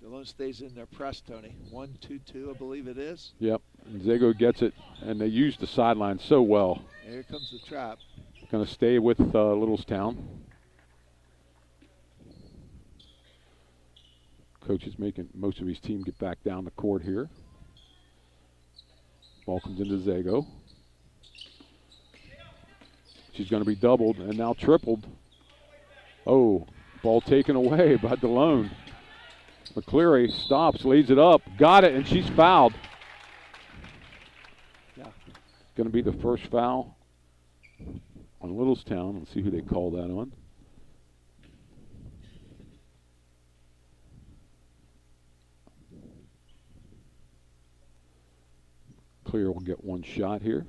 Speaker 8: Delone stays in their press, Tony. 1-2-2, I believe it is.
Speaker 7: Yep. And Zago gets it, and they use the sideline so well.
Speaker 8: Here comes the trap.
Speaker 7: Going to stay with Littlestown. Coach is making most of his team get back down the court here. Ball comes into Zago. She's going to be doubled and now tripled. Oh, ball taken away by Delone. McCleary stops, lays it up, got it, and she's fouled.
Speaker 8: Yeah.
Speaker 7: Going to be the first foul on Littlestown. Let's see who they call that on. Clear will get one shot here.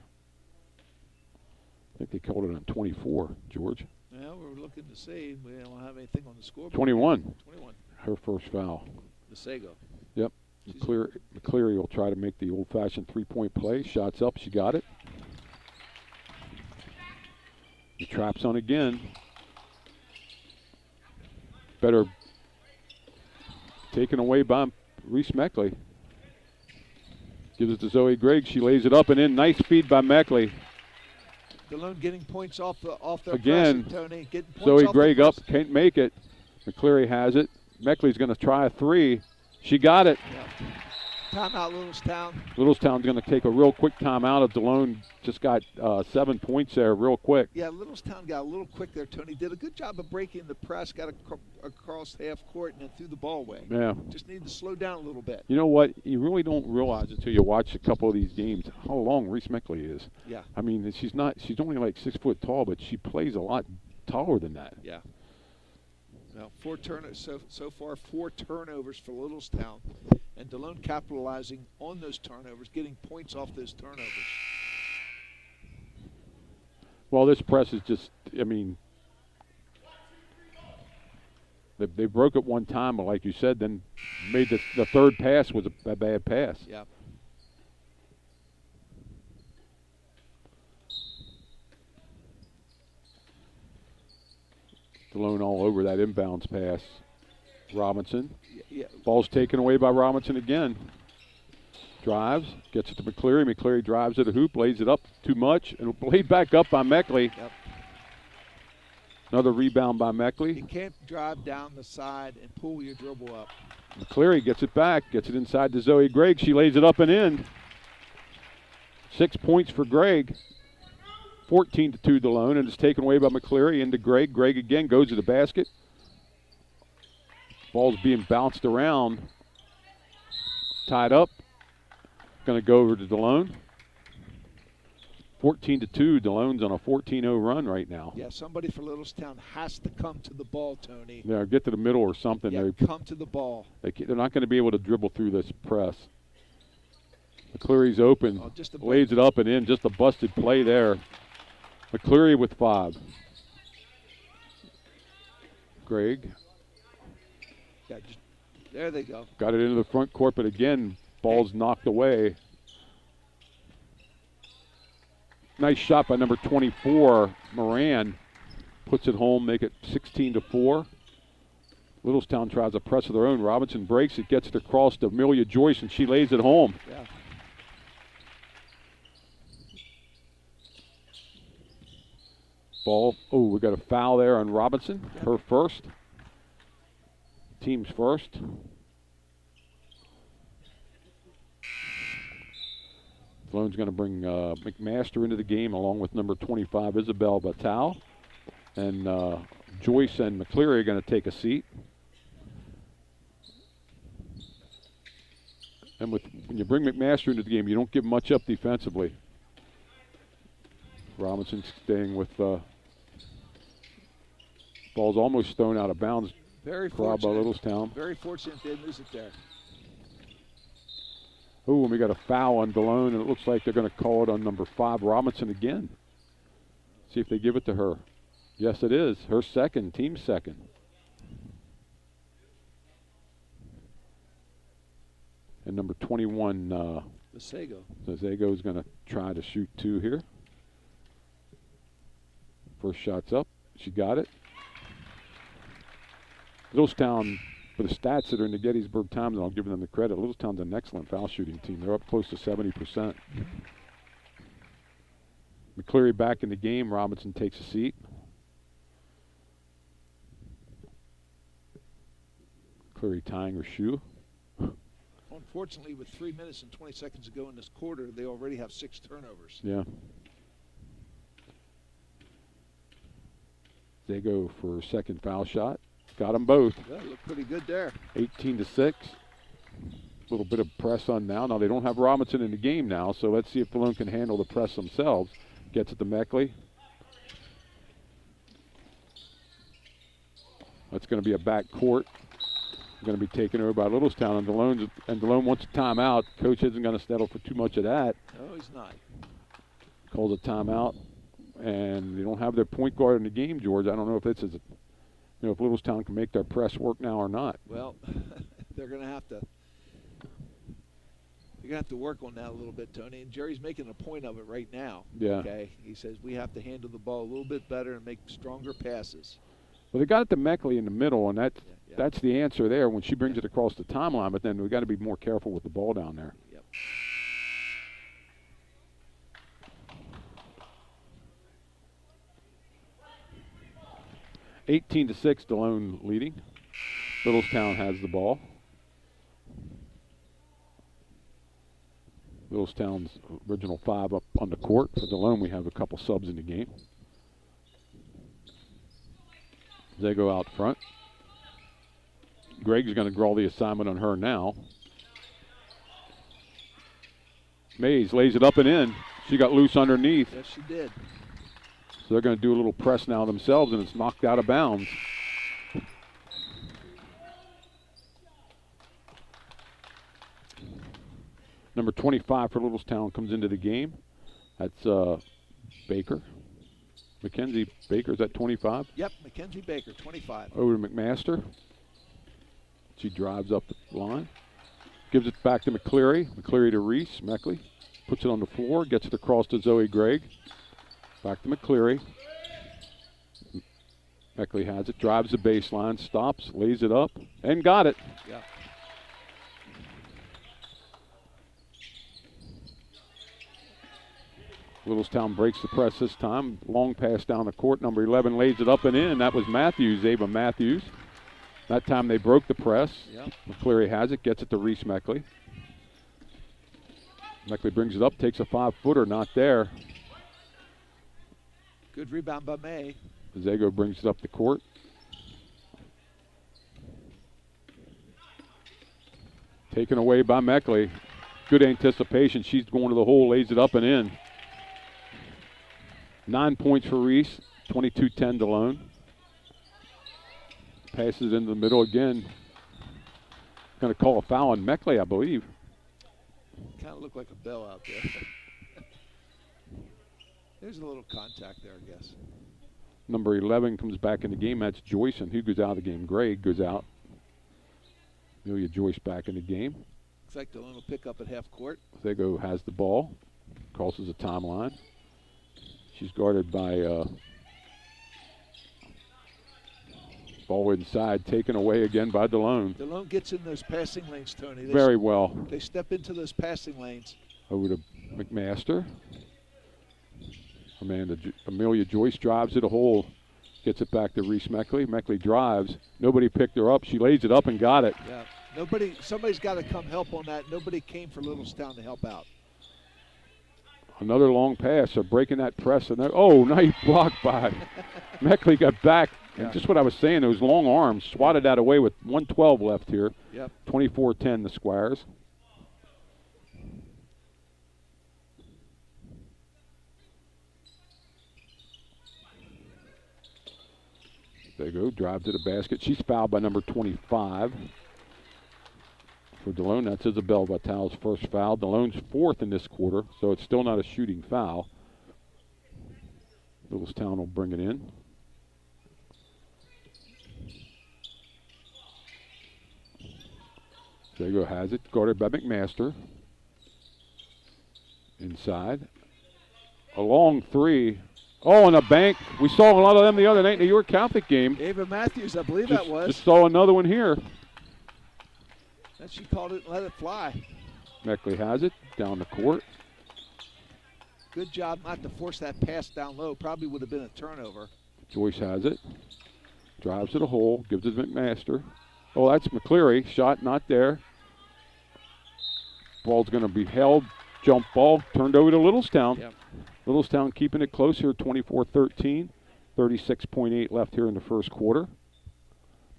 Speaker 7: I think they called it on 24, George.
Speaker 8: Yeah, we're looking to see. We don't have anything on the scoreboard.
Speaker 7: 21.
Speaker 8: 21.
Speaker 7: Her first foul.
Speaker 8: Lesego.
Speaker 7: Yep. McCleary will try to make the old-fashioned three-point play. Shots up. She got it. The trap's on again. Better taken away by Reese Meckley. Gives it to Zoe Gregg. She lays it up and in. Nice feed by Meckley.
Speaker 8: Delone getting points off their
Speaker 7: again,
Speaker 8: pressing, Tony. Getting points
Speaker 7: Zoe
Speaker 8: off
Speaker 7: Gregg up, can't make it. McCleary has it. Meckley's going to try a three. She got it.
Speaker 8: Yeah. Timeout, Littlestown.
Speaker 7: Littlestown's going to take a real quick timeout. Delone just got 7 points there real quick.
Speaker 8: Yeah, Littlestown got a little quick there, Tony. Did a good job of breaking the press, got across half court, and then threw the ball away.
Speaker 7: Yeah.
Speaker 8: Just needed to slow down a little bit.
Speaker 7: You know what? You really don't realize until you watch a couple of these games how long Reese Meckley is.
Speaker 8: Yeah.
Speaker 7: I mean, she's only like 6 foot tall, but she plays a lot taller than that.
Speaker 8: Yeah. Well, so far 4 turnovers for Littlestown, and Delone capitalizing on those turnovers, getting points off those turnovers.
Speaker 7: Well, this press is just, I mean, They broke it one time, but like you said, then made the third pass was a bad pass.
Speaker 8: Yeah.
Speaker 7: Delone all over that inbounds pass. Robinson.
Speaker 8: Yeah.
Speaker 7: Ball's taken away by Robinson again. Drives, gets it to McCleary. McCleary drives at a hoop, lays it up too much, and laid back up by Meckley.
Speaker 8: Yep.
Speaker 7: Another rebound by Meckley.
Speaker 8: You can't drive down the side and pull your dribble up.
Speaker 7: McCleary gets it back, gets it inside to Zoe Gregg. She lays it up and in. 6 points for Gregg. 14-2 Delone, and it's taken away by McCleary into Gregg. Gregg again goes to the basket. Ball's being bounced around. Tied up. Going to go over to Delone. 14-2. Delone's on a 14-0 run right now.
Speaker 8: Yeah, somebody for Littlestown has to come to the ball, Tony.
Speaker 7: Yeah, get to the middle or something.
Speaker 8: Yeah, come to the ball.
Speaker 7: They're not going to be able to dribble through this press. McCleary's open. Lays it up and in. Just a busted play there. McCleary with 5. Gregg.
Speaker 8: Yeah, there they go.
Speaker 7: Got it into the front court, but again, ball's knocked away. Nice shot by number 24, Moran. Puts it home, make it 16-4. Littlestown tries a press of their own. Robinson breaks it, gets it across to Amelia Joyce, and she lays it home.
Speaker 8: Yeah.
Speaker 7: Ball, we got a foul there on Robinson. Yeah. Her first. Team's first. Delone's going to bring McMaster into the game along with number 25, Isabel Batal. And Joyce and McCleary are going to take a seat. And when you bring McMaster into the game, you don't give much up defensively. Robinson staying with ball's almost thrown out of bounds.
Speaker 8: Very
Speaker 7: fortunate by Littlestown.
Speaker 8: Very fortunate they didn't lose it there.
Speaker 7: Oh, and we got a foul on Delone, and it looks like they're going to call it on number 5, Robinson again. See if they give it to her. Yes, it is. Her second, team second. And number 21,
Speaker 8: Vasego.
Speaker 7: Vasego is going to try to shoot 2 here. First shot's up. She got it. Littlestown, for the stats that are in the Gettysburg Times, and I'll give them the credit, Littlestown's an excellent foul shooting team. They're up close to 70%. McCleary back in the game. Robinson takes a seat. McCleary tying her shoe.
Speaker 8: Unfortunately, with 3 minutes and 20 seconds to go in this quarter, they already have 6 turnovers.
Speaker 7: Yeah. They go for second foul shot. Got them both.
Speaker 8: Yeah, look pretty good there.
Speaker 7: 18-6. A little bit of press on now. Now they don't have Robinson in the game now, so let's see if Delone can handle the press themselves. Gets it to Meckley. That's going to be a back court. Going to be taken over by Littlestown, and Delone wants a timeout. Coach isn't going to settle for too much of that.
Speaker 8: No, he's not.
Speaker 7: Calls a timeout, and they don't have their point guard in the game, George. I don't know if this is, if Littlestown can make their press work now or not.
Speaker 8: Well, they're going to have to. You're going to have to work on that a little bit, Tony. And Jerry's making a point of it right now.
Speaker 7: Yeah.
Speaker 8: Okay. He says we have to handle the ball a little bit better and make stronger passes.
Speaker 7: Well, they got it to Meckley in the middle, and that's the answer there when she brings it across the timeline. But then we got to be more careful with the ball down there.
Speaker 8: Yep.
Speaker 7: (18-6), Delone leading. Littlestown has the ball. Littlestown's original 5 up on the court. For Delone, we have a couple subs in the game. They go out front. Gregg's going to draw the assignment on her now. Mays lays it up and in. She got loose underneath.
Speaker 8: Yes, she did.
Speaker 7: So they're going to do a little press now themselves, and it's knocked out of bounds. Number 25 for Littlestown comes into the game. That's Baker. Mackenzie Baker's at 25.
Speaker 8: Yep, Mackenzie Baker, 25.
Speaker 7: Over to McMaster. She drives up the line. Gives it back to McCleary. McCleary to Reese. Meckley puts it on the floor. Gets it across to Zoe Gregg. Back to McCleary. Meckley has it. Drives the baseline. Stops. Lays it up. And got it.
Speaker 8: Yeah.
Speaker 7: Littlestown breaks the press this time. Long pass down the court. Number 11 lays it up and in. That was Matthews, Ava Matthews. That time they broke the press.
Speaker 8: Yep.
Speaker 7: McCleary has it, gets it to Reese Meckley. Meckley brings it up, takes a 5-footer, not there.
Speaker 8: Good rebound by May.
Speaker 7: Zago brings it up the court. Taken away by Meckley. Good anticipation. She's going to the hole, lays it up and in. 9 points for Reese, 22-10 Delone. Passes into the middle again. Going to call a foul on Meckley, I believe.
Speaker 8: Kind of looked like a bell out there. There's a little contact there, I guess.
Speaker 7: Number 11 comes back in the game. That's Joyce, and who goes out of the game? Gregg goes out. Amelia Joyce back in the game.
Speaker 8: Looks like Delone will pick up at half court.
Speaker 7: Zago has the ball. Crosses the timeline. She's guarded by ball inside, taken away again by Delone.
Speaker 8: Delone gets in those passing lanes, Tony.
Speaker 7: Very well.
Speaker 8: They step into those passing lanes.
Speaker 7: Over to McMaster. Amelia Joyce drives it a hole. Gets it back to Reese Meckley. Meckley drives. Nobody picked her up. She lays it up and got it.
Speaker 8: Yeah. Somebody's got to come help on that. Nobody came for Littlestown to help out.
Speaker 7: Another long pass. They're breaking that press. And nice block by Meckley. Got back. And just what I was saying, those long arms swatted that away with 1:12 left here.
Speaker 8: Yep.
Speaker 7: 24-10 the Squires. There you go. Drive to the basket. She's fouled by number 25. For Delone, that's Isabel Vital's first foul. Delone's fourth in this quarter, so it's still not a shooting foul. Littlestown will bring it in. Zago has it, guarded by McMaster. Inside. A long three. Oh, and a bank. We saw a lot of them the other night in the York Catholic game.
Speaker 8: Ava Matthews, I believe that was.
Speaker 7: Just saw another one here.
Speaker 8: And she called it and let it fly.
Speaker 7: Meckley has it, down the court.
Speaker 8: Good job not to force that pass down low. Probably would have been a turnover.
Speaker 7: Joyce has it. Drives to the hole, gives it to McMaster. Oh, that's McCleary. Shot not there. Ball's going to be held. Jump ball turned over to Littlestown.
Speaker 8: Yep.
Speaker 7: Littlestown keeping it close here, 24-13. 36.8 left here in the first quarter.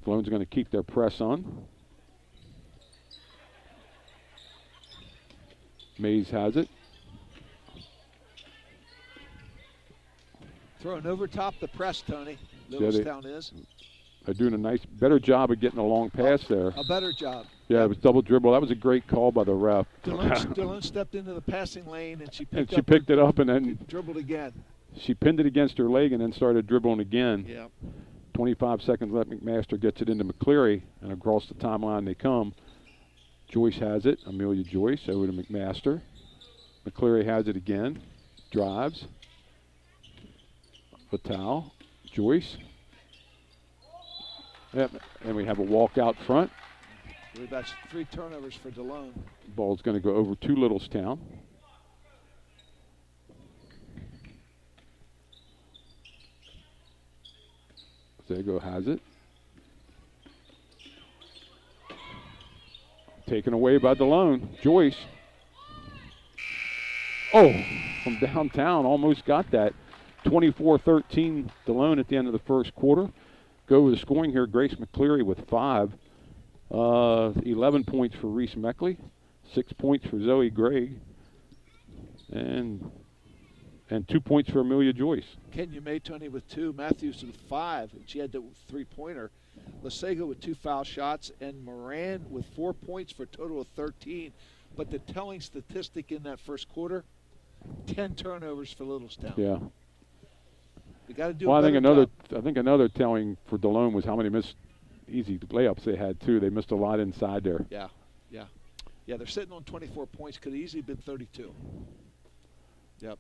Speaker 7: Delone's going to keep their press on. Mays has it.
Speaker 8: Throwing over top the press, Tony. Littlestown is.
Speaker 7: They're doing a better job of getting a long pass there.
Speaker 8: A better job.
Speaker 7: Yeah, it was double dribble. That was a great call by the ref.
Speaker 8: Delone stepped into the passing lane and she
Speaker 7: picked it up and then
Speaker 8: dribbled again.
Speaker 7: She pinned it against her leg and then started dribbling again.
Speaker 8: Yeah.
Speaker 7: 25 seconds left. McMaster gets it into McCleary, and across the timeline they come. Joyce has it. Amelia Joyce over to McMaster. McCleary has it again. Drives. Vital. Joyce. Yep. And we have a walk out front.
Speaker 8: I believe that's 3 turnovers for Delone.
Speaker 7: Ball's going to go over to Littlestown. Zago has it. Taken away by Delone. Joyce. Oh, from downtown, almost got that. 24-13 Delone at the end of the first quarter. Go with the scoring here. Grace McCleary with 5. 11 points for Reese Meckley. 6 points for Zoe Gregg. And 2 points for Amelia Joyce.
Speaker 8: Kenya May, Tony, with 2. Matthews with 5. And she had the 3-pointer. Lasego with 2 foul shots. And Moran with 4 points for a total of 13. But the telling statistic in that first quarter, 10 turnovers for Littlestown.
Speaker 7: Yeah.
Speaker 8: We got to do.
Speaker 7: Well,
Speaker 8: a better job.
Speaker 7: I think another telling for Delone was how many missed easy layups they had too. They missed a lot inside there.
Speaker 8: Yeah. They're sitting on 24 points. Could have easily been 32. Yep.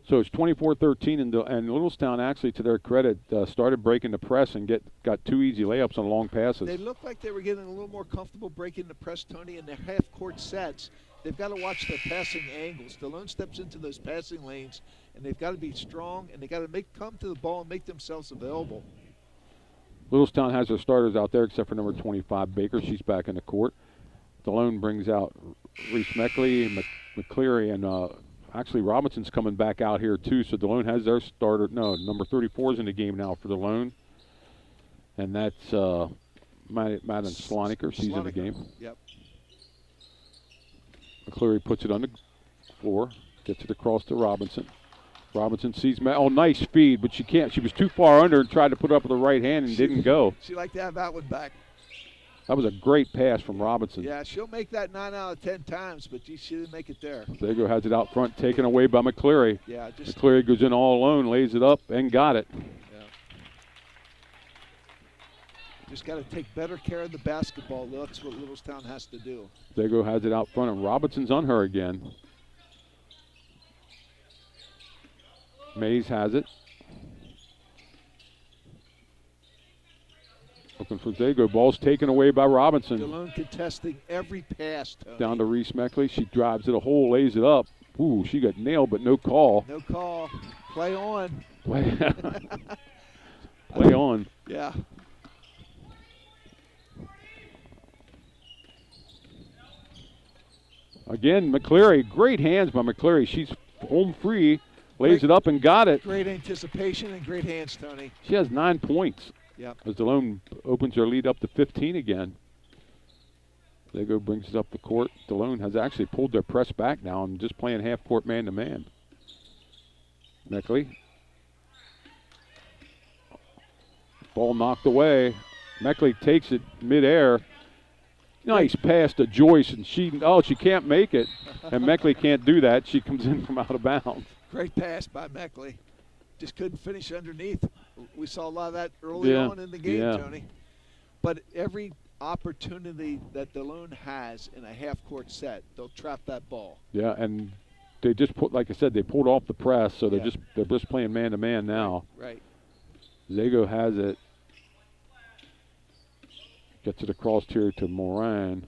Speaker 7: So it's 24-13, and Littlestown actually, to their credit, started breaking the press and got 2 easy layups on long passes.
Speaker 8: They looked like they were getting a little more comfortable breaking the press, Tony, in their half-court sets. They've got to watch their passing angles. Delone steps into those passing lanes, and they've got to be strong, and they've got to come to the ball and make themselves available.
Speaker 7: Littlestown has their starters out there except for number 25, Baker. She's back in the court. Delone brings out Reese Meckley, McCleary, and actually Robinson's coming back out here too. So Delone has their starter. No, number 34 is in the game now for Delone. And that's Madden Sloniker. She's in the game.
Speaker 8: Yep.
Speaker 7: McCleary puts it on the floor, gets it across to Robinson. Robinson sees nice feed, but she can't. She was too far under and tried to put it up with the right hand and didn't go.
Speaker 8: She liked to have that one back.
Speaker 7: That was a great pass from Robinson.
Speaker 8: Yeah, she'll make that 9 out of 10 times, but she didn't make it there.
Speaker 7: Zago has it out front, taken away by McCleary.
Speaker 8: Yeah,
Speaker 7: McCleary goes in all alone, lays it up, and got it.
Speaker 8: Yeah. Just got to take better care of the basketball. That's what Littlestown has to do.
Speaker 7: Zago has it out front, and Robinson's on her again. Mays has it. Looking for Zago. Ball's taken away by Robinson.
Speaker 8: Delone contesting every pass, Tony.
Speaker 7: Down to Reese Meckley. She drives it a hole, lays it up. Ooh, she got nailed, but no call.
Speaker 8: No call. Play on.
Speaker 7: Play on.
Speaker 8: Yeah.
Speaker 7: Again, McCleary. Great hands by McCleary. She's home free. Lays it up and got it.
Speaker 8: Great anticipation and great hands, Tony.
Speaker 7: She has 9 points.
Speaker 8: Yep.
Speaker 7: As Delone opens her lead up to 15 again. Zago brings it up the court. Delone has actually pulled their press back now and just playing half-court man-to-man. Meckley. Ball knocked away. Meckley takes it midair. Nice pass to Joyce, and she can't make it. And Meckley can't do that. She comes in from out of bounds.
Speaker 8: Great pass by Meckley. Just couldn't finish underneath. We saw a lot of that early on in the game, Tony. But every opportunity that Delone has in a half-court set, they'll trap that ball.
Speaker 7: Yeah, and they just like I said, they pulled off the press, so they're just playing man-to-man now.
Speaker 8: Right.
Speaker 7: Zago has it. Gets it across here to Moran.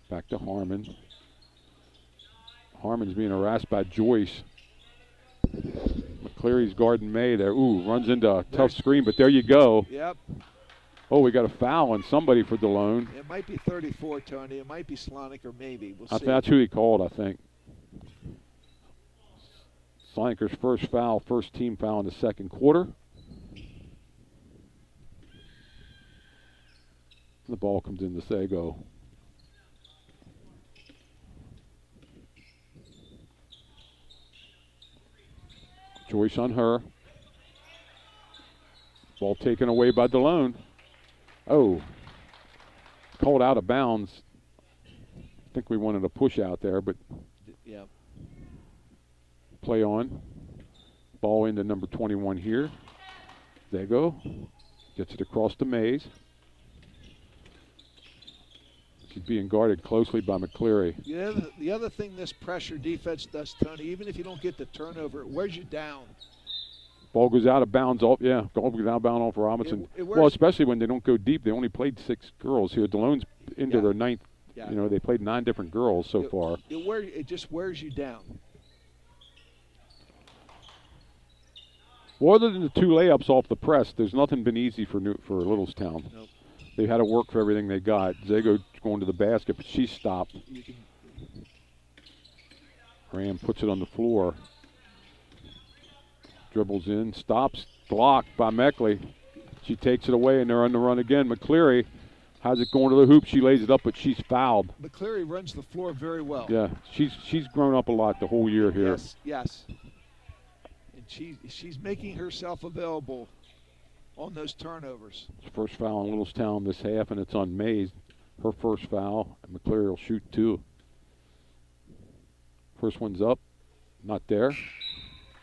Speaker 7: Back to Harmon. Harmon's being harassed by Joyce. McCleary's guarding May there. Ooh, runs into a tough screen, but there you go.
Speaker 8: Yep.
Speaker 7: Oh, we got a foul on somebody for Delone.
Speaker 8: It might be 34, Tony. It might be Sloniker, maybe. We'll see.
Speaker 7: That's who he called, I think. Sloniker's first foul, first team foul in the second quarter. The ball comes in to Zago. Joyce on her. Ball taken away by Delone. Oh, called out of bounds. I think we wanted a push out there, but
Speaker 8: yeah.
Speaker 7: Play on. Ball into number 21 here. Zago gets it across to Mays. She's being guarded closely by McCleary.
Speaker 8: The other thing this pressure defense does, Tony, even if you don't get the turnover, it wears you down.
Speaker 7: Ball goes out of bounds. Ball goes out of bounds off Robinson. Well, especially when they don't go deep. They only played 6 girls here. Delone's into their 9th. Yeah. You know, they played 9 different girls so far.
Speaker 8: It just wears you down.
Speaker 7: Well, other than the 2 layups off the press, there's nothing been easy for Littlestown.
Speaker 8: Nope.
Speaker 7: They had to work for everything they got. Zago going to the basket, but she stopped. Graham puts it on the floor. Dribbles in, stops, blocked by Meckley. She takes it away, and they're on the run again. McCleary has it going to the hoop. She lays it up, but she's fouled.
Speaker 8: McCleary runs the floor very well.
Speaker 7: Yeah, she's grown up a lot the whole year here.
Speaker 8: Yes. And she's making herself available on those turnovers.
Speaker 7: First foul on Littlestown this half, and it's on Mays. Her first foul, and McCleary will shoot 2. First one's up, not there.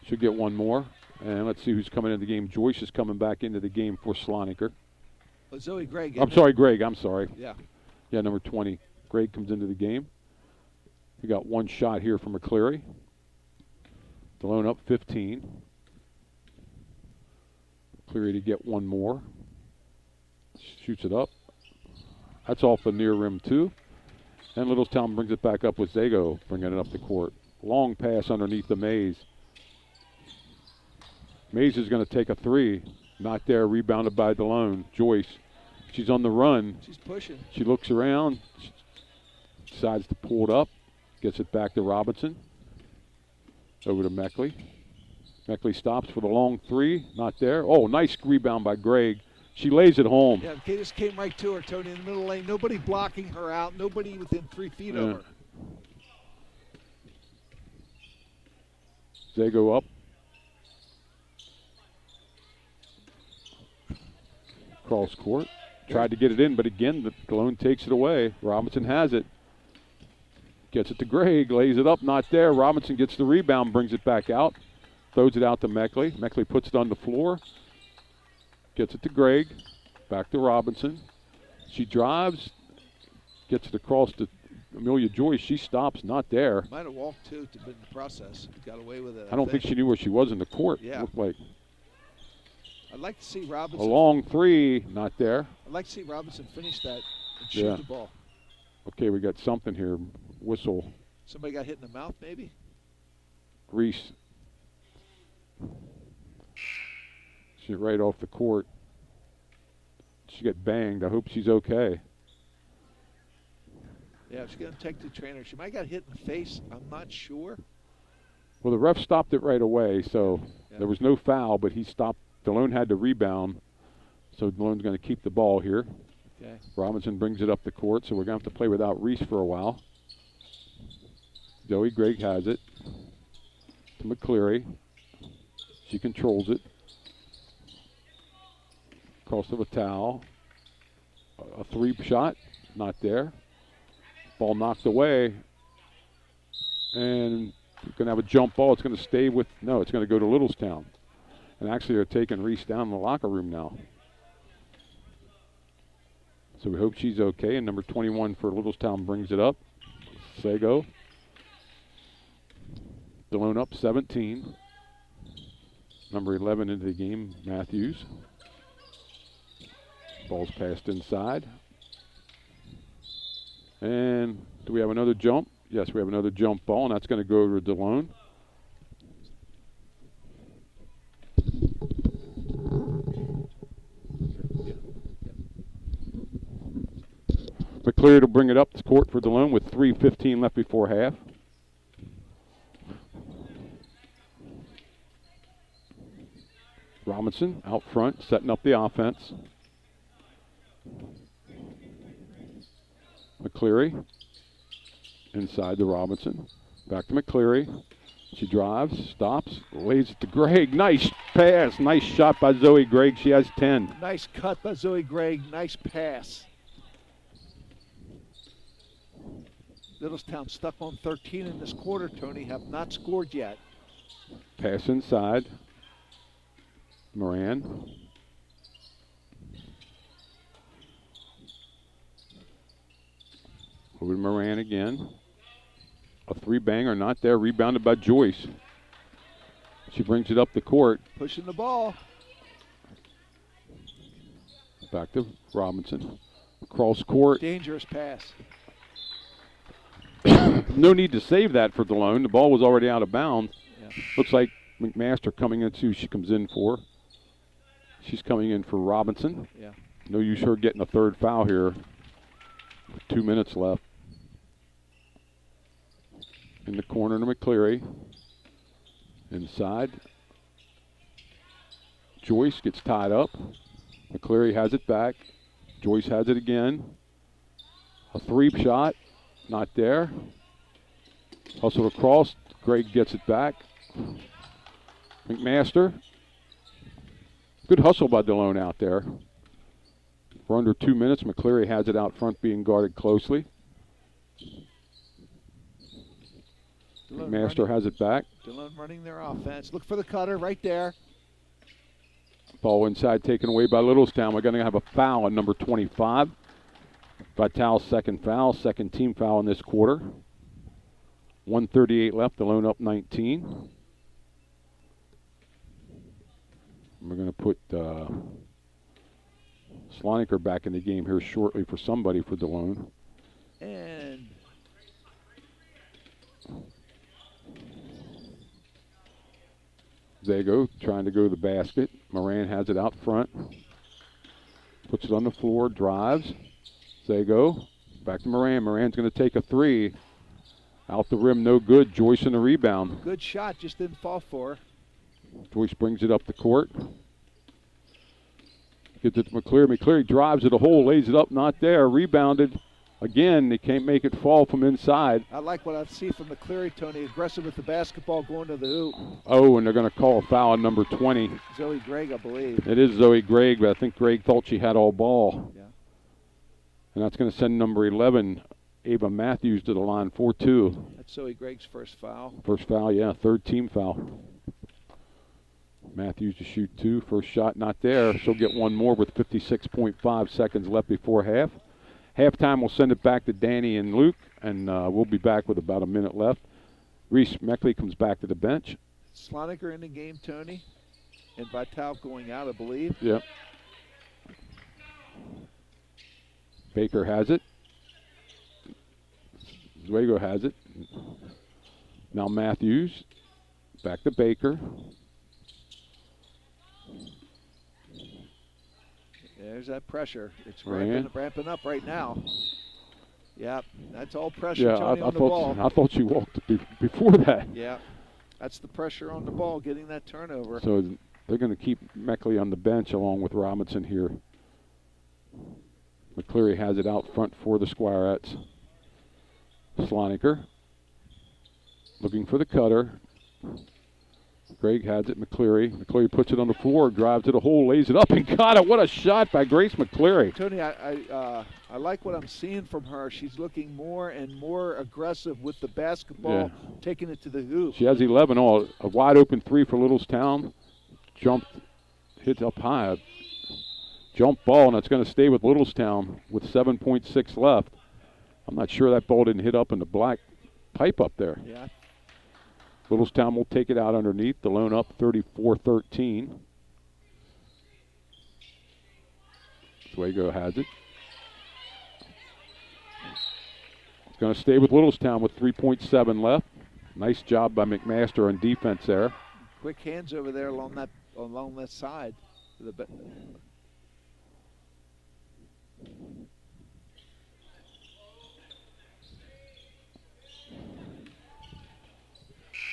Speaker 7: Should get one more. And let's see who's coming into the game. Joyce is coming back into the game for Slonaker.
Speaker 8: Oh, Zoe Gregg.
Speaker 7: I'm sorry, Greg. I'm sorry.
Speaker 8: Yeah.
Speaker 7: Yeah, number 20. Greg comes into the game. We got one shot here from McCleary. Delone up 15. McCleary to get one more. Shoots it up. That's off the near rim, too. And Littlestown brings it back up with Zago, bringing it up the court. Long pass underneath the Mays. Mays is going to take a three. Not there, rebounded by Delone. Joyce, she's on the run.
Speaker 8: She's pushing.
Speaker 7: She looks around, decides to pull it up, gets it back to Robinson. Over to Meckley. Meckley stops for the long three. Not there. Oh, nice rebound by Gregg. She lays it home.
Speaker 8: Yeah, Kay just came right to her, Tony, in the middle lane. Nobody blocking her out. Nobody within 3 feet of her.
Speaker 7: Zago up. Cross court. Tried to get it in, but again, Delone takes it away. Robinson has it. Gets it to Gregg. Lays it up. Not there. Robinson gets the rebound. Brings it back out. Throws it out to Meckley. Meckley puts it on the floor. Gets it to Gregg. Back to Robinson. She drives. Gets it across to Amelia Joyce. She stops. Not there.
Speaker 8: Might have walked too to be in the process. Got away with it.
Speaker 7: I don't think she knew where she was in the court.
Speaker 8: Yeah.
Speaker 7: Looked like
Speaker 8: I'd like to see Robinson.
Speaker 7: a long three. Not there.
Speaker 8: I'd like to see Robinson finish that and shoot the ball.
Speaker 7: Okay, we got something here. Whistle.
Speaker 8: Somebody got hit in the mouth, maybe?
Speaker 7: Reese. She's right off the court. She got banged. I hope she's okay.
Speaker 8: Yeah, she's going to take the trainer. She might have got hit in the face. I'm not sure.
Speaker 7: Well, the ref stopped it right away, so there was no foul, but he stopped. Delone had to rebound, so Delone's going to keep the ball here.
Speaker 8: Okay.
Speaker 7: Robinson brings it up the court, so we're going to have to play without Reese for a while. Zoe Gregg has it to McCleary. She controls it. Cross of a towel. A three shot, not there. Ball knocked away. And we're going to have a jump ball. It's going to stay with, no, it's going to go to Littlestown. And actually they're taking Reese down in the locker room now. So we hope she's okay. And number 21 for Littlestown brings it up. Sago. Delone up 17. Number 11 into the game, Matthews. Ball's passed inside. And do we have another jump? Yes, we have another jump ball, and that's going to go to Delone. McCleary to bring it up the court for Delone with 3:15 left before half. Robinson out front, setting up the offense. McCleary inside to Robinson. Back to McCleary. She drives, stops, lays it to Gregg. Nice pass, nice shot by Zoe Gregg. She has 10.
Speaker 8: Nice cut by Zoe Gregg, nice pass. Littlestown stuck on 13 in this quarter, Tony, have not scored yet.
Speaker 7: Pass inside. Moran. Over to Moran again. A three-banger, not there. Rebounded by Joyce. She brings it up the court.
Speaker 8: Pushing the ball.
Speaker 7: Back to Robinson. Cross court.
Speaker 8: Dangerous pass.
Speaker 7: No need to save that for Delone. The ball was already out of bounds.
Speaker 8: Yeah.
Speaker 7: Looks like McMaster coming in, who she comes in for. She's coming in for Robinson.
Speaker 8: Yeah.
Speaker 7: No use her getting a third foul here. With 2 minutes left. In the corner to McCleary. Inside. Joyce gets tied up. McCleary has it back. Joyce has it again. A three shot. Not there. Hustle across. Gregg gets it back. McMaster. Good hustle by Delone out there. For under 2 minutes, McCleary has it out front being guarded closely. McMaster has it back.
Speaker 8: Delone running their offense. Look for the cutter right there.
Speaker 7: Ball inside, taken away by Littlestown. We're going to have a foul on number 25. Vital's second foul, second team foul in this quarter. 1:38 left, Delone up 19. We're going to put Sloniker back in the game here shortly for somebody for Delone.
Speaker 8: And
Speaker 7: Zago trying to go to the basket. Moran has it out front. Puts it on the floor, drives. Zago back to Moran. Moran's going to take a three. Out the rim, no good. Joyce in the rebound.
Speaker 8: Good shot, just didn't fall for her.
Speaker 7: Joyce brings it up the court. Gets it to McCleary. McCleary drives it a hole, lays it up, not there. Rebounded. Again, they can't make it fall from inside.
Speaker 8: I like what I see from McCleary, Tony. Aggressive with the basketball, going to the hoop.
Speaker 7: Oh, and they're going to call a foul on number 20.
Speaker 8: Zoe Gregg, I believe.
Speaker 7: It is Zoe Gregg, but I think Gregg thought she had all ball.
Speaker 8: Yeah.
Speaker 7: And that's going to send number 11, Ava Matthews, to the line 4-2.
Speaker 8: That's Zoe Gregg's first foul.
Speaker 7: First foul, yeah, third team foul. Matthews to shoot two. First shot not there. She'll get one more with 56.5 seconds left before half. Halftime, we'll send it back to Danny and Luke, and we'll be back with about a minute left. Reese Meckley comes back to the bench.
Speaker 8: Sloniker in the game, Tony, and Vital going out, I believe.
Speaker 7: Yep. Baker has it. Zuego has it. Now Matthews. Back to Baker.
Speaker 8: There's that pressure. It's
Speaker 7: Moran.
Speaker 8: ramping up right now. Yeah, that's all pressure,
Speaker 7: Yeah,
Speaker 8: Tony,
Speaker 7: I
Speaker 8: on the
Speaker 7: thought
Speaker 8: ball.
Speaker 7: I thought she walked before that.
Speaker 8: Yeah, that's the pressure on the ball, getting that turnover.
Speaker 7: So they're going to keep Meckley on the bench along with Robinson here. McCleary has it out front for the Squirettes. Sloniker looking for the cutter. Gregg has it, McCleary. McCleary puts it on the floor, drives to the hole, lays it up, and got it. What a shot by Grace McCleary.
Speaker 8: Tony, I like what I'm seeing from her. She's looking more and more aggressive with the basketball, taking it to the hoop.
Speaker 7: She has 11 all. A wide open three for Littlestown. Jumped, hit up high. Jump ball, and it's going to stay with Littlestown with 7.6 left. I'm not sure that ball didn't hit up in the black pipe up there.
Speaker 8: Yeah.
Speaker 7: Littlestown will take it out underneath. Delone up 34-13. Zuego has it. It's going to stay with Littlestown with 3.7 left. Nice job by McMaster on defense there.
Speaker 8: Quick hands over there along that side.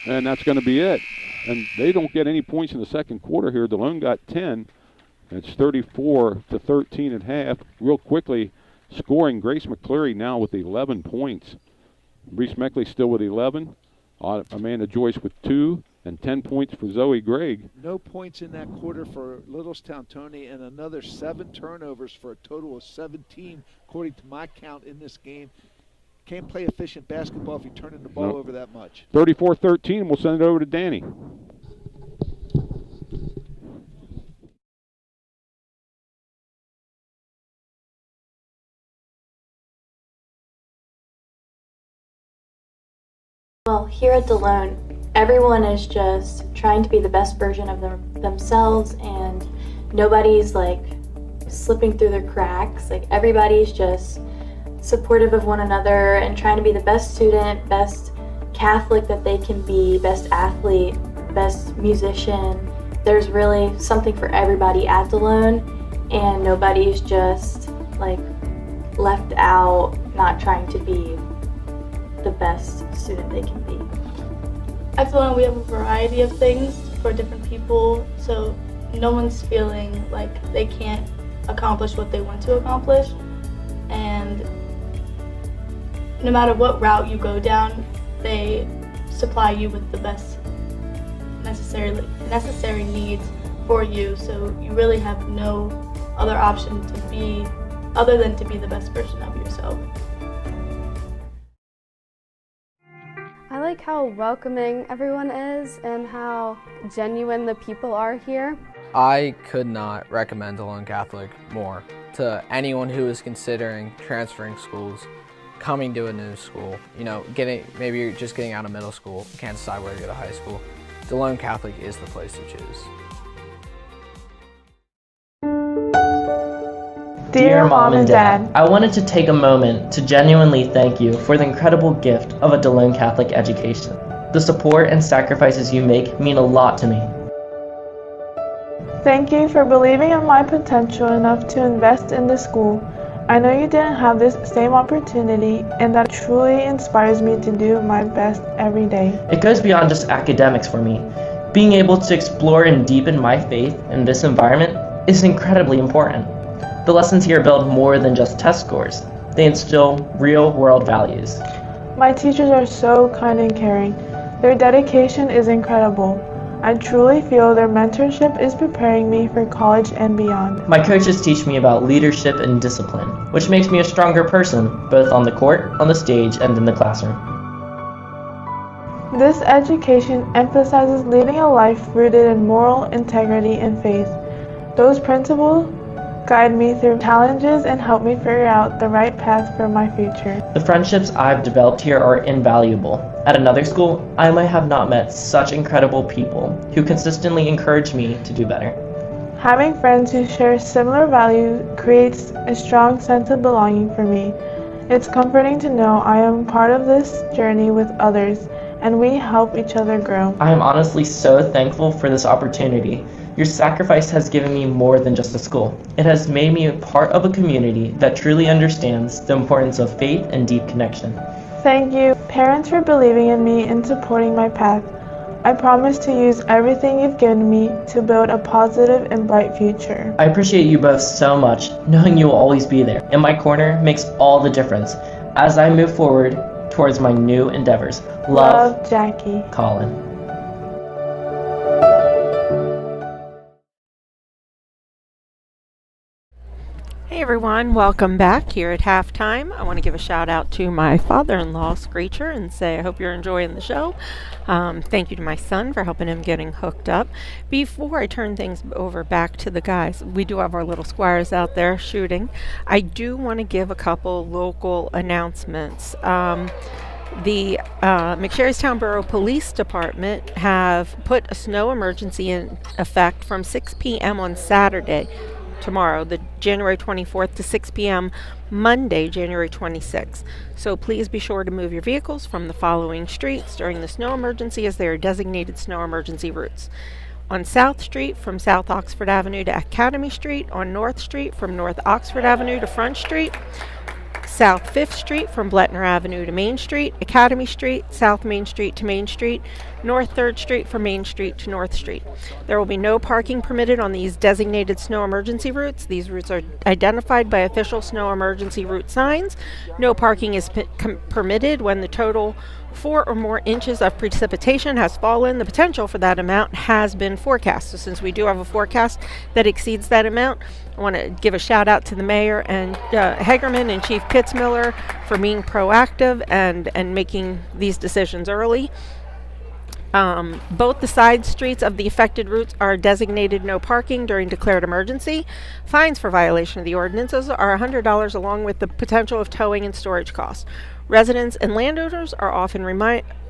Speaker 7: And that's going to be it. And they don't get any points in the second quarter here. Delone got 10. It's 34-13 at half. Real quickly, scoring Grace McCleary now with 11 points. Reese Meckley still with 11. Amanda Joyce with 2. And 10 points for Zoe Gregg.
Speaker 8: No points in that quarter for Littlestown, Tony, and another 7 turnovers for a total of 17, according to my count in this game. Can't play efficient basketball if you're turning the ball over that much.
Speaker 7: 34-13, we'll send it over to Danny.
Speaker 10: Well, here at Delone, everyone is just trying to be the best version of themselves, and nobody's like slipping through the cracks. Like, everybody's just supportive of one another and trying to be the best student, best Catholic that they can be, best athlete, best musician. There's really something for everybody at Delone, and nobody's just like left out, not trying to be the best student they can be.
Speaker 6: At Delone, we have a variety of things for different people, so no one's feeling like they can't accomplish what they want to accomplish. And no matter what route you go down, they supply you with the best necessary needs for you, so you really have no other option to be other than to be the best version of yourself.
Speaker 11: I like how welcoming everyone is and how genuine the people are here.
Speaker 12: I could not recommend Delone Catholic more to anyone who is considering transferring schools, coming to a new school, maybe you're just getting out of middle school, can't decide where to go to high school. Delone Catholic is the place to choose.
Speaker 2: Dear Mom and Dad,
Speaker 1: I wanted to take a moment to genuinely thank you for the incredible gift of a Delone Catholic education. The support and sacrifices you make mean a lot to me.
Speaker 2: Thank you for believing in my potential enough to invest in the school. I know you didn't have this same opportunity, and that truly inspires me to do my best every day.
Speaker 1: It goes beyond just academics for me. Being able to explore and deepen my faith in this environment is incredibly important. The lessons here build more than just test scores. They instill real-world values.
Speaker 2: My teachers are so kind and caring. Their dedication is incredible. I truly feel their mentorship is preparing me for college and beyond.
Speaker 1: My coaches teach me about leadership and discipline, which makes me a stronger person, both on the court, on the stage, and in the classroom.
Speaker 2: This education emphasizes leading a life rooted in moral integrity and faith. Those principles guide me through challenges and help me figure out the right path for my future.
Speaker 1: The friendships I've developed here are invaluable. At another school, I might have not met such incredible people who consistently encourage me to do better.
Speaker 2: Having friends who share similar values creates a strong sense of belonging for me. It's comforting to know I am part of this journey with others, and we help each other grow.
Speaker 1: I am honestly so thankful for this opportunity. Your sacrifice has given me more than just a school. It has made me a part of a community that truly understands the importance of faith and deep connection.
Speaker 2: Thank you, parents, for believing in me and supporting my path. I promise to use everything you've given me to build a positive and bright future.
Speaker 1: I appreciate you both so much. Knowing you will always be there in my corner makes all the difference as I move forward towards my new endeavors. Love,
Speaker 2: Jackie.
Speaker 1: Colin.
Speaker 5: Hey everyone, welcome back here at halftime. I want to give a shout out to my father-in-law, Screecher, and say I hope you're enjoying the show. Thank you to my son for helping him getting hooked up. Before I turn things over back to the guys, we do have our little squires out there shooting. I do want to give a couple local announcements. The McSherrystown Borough Police Department have put a snow emergency in effect from 6 p.m. on Saturday, tomorrow, the January 24th, to 6 p.m. Monday, January 26th. So please be sure to move your vehicles from the following streets during the snow emergency, as they are designated snow emergency routes. On South Street from South Oxford Avenue to Academy Street, on North Street from North Oxford Avenue to Front Street, South 5th Street from Bletner Avenue to Main Street, Academy Street, South Main Street to Main Street, North 3rd Street from Main Street to North Street. There will be no parking permitted on these designated snow emergency routes. These routes are identified by official snow emergency route signs. No parking is permitted when the total 4 or more inches of precipitation has fallen. The potential for that amount has been forecast. So since we do have a forecast that exceeds that amount, I want to give a shout out to the mayor and Hagerman and Chief Kitzmiller for being proactive and making these decisions early. Both the side streets of the affected routes are designated no parking during declared emergency. Fines for violation of the ordinances are $100 along with the potential of towing and storage costs. Residents and landowners are often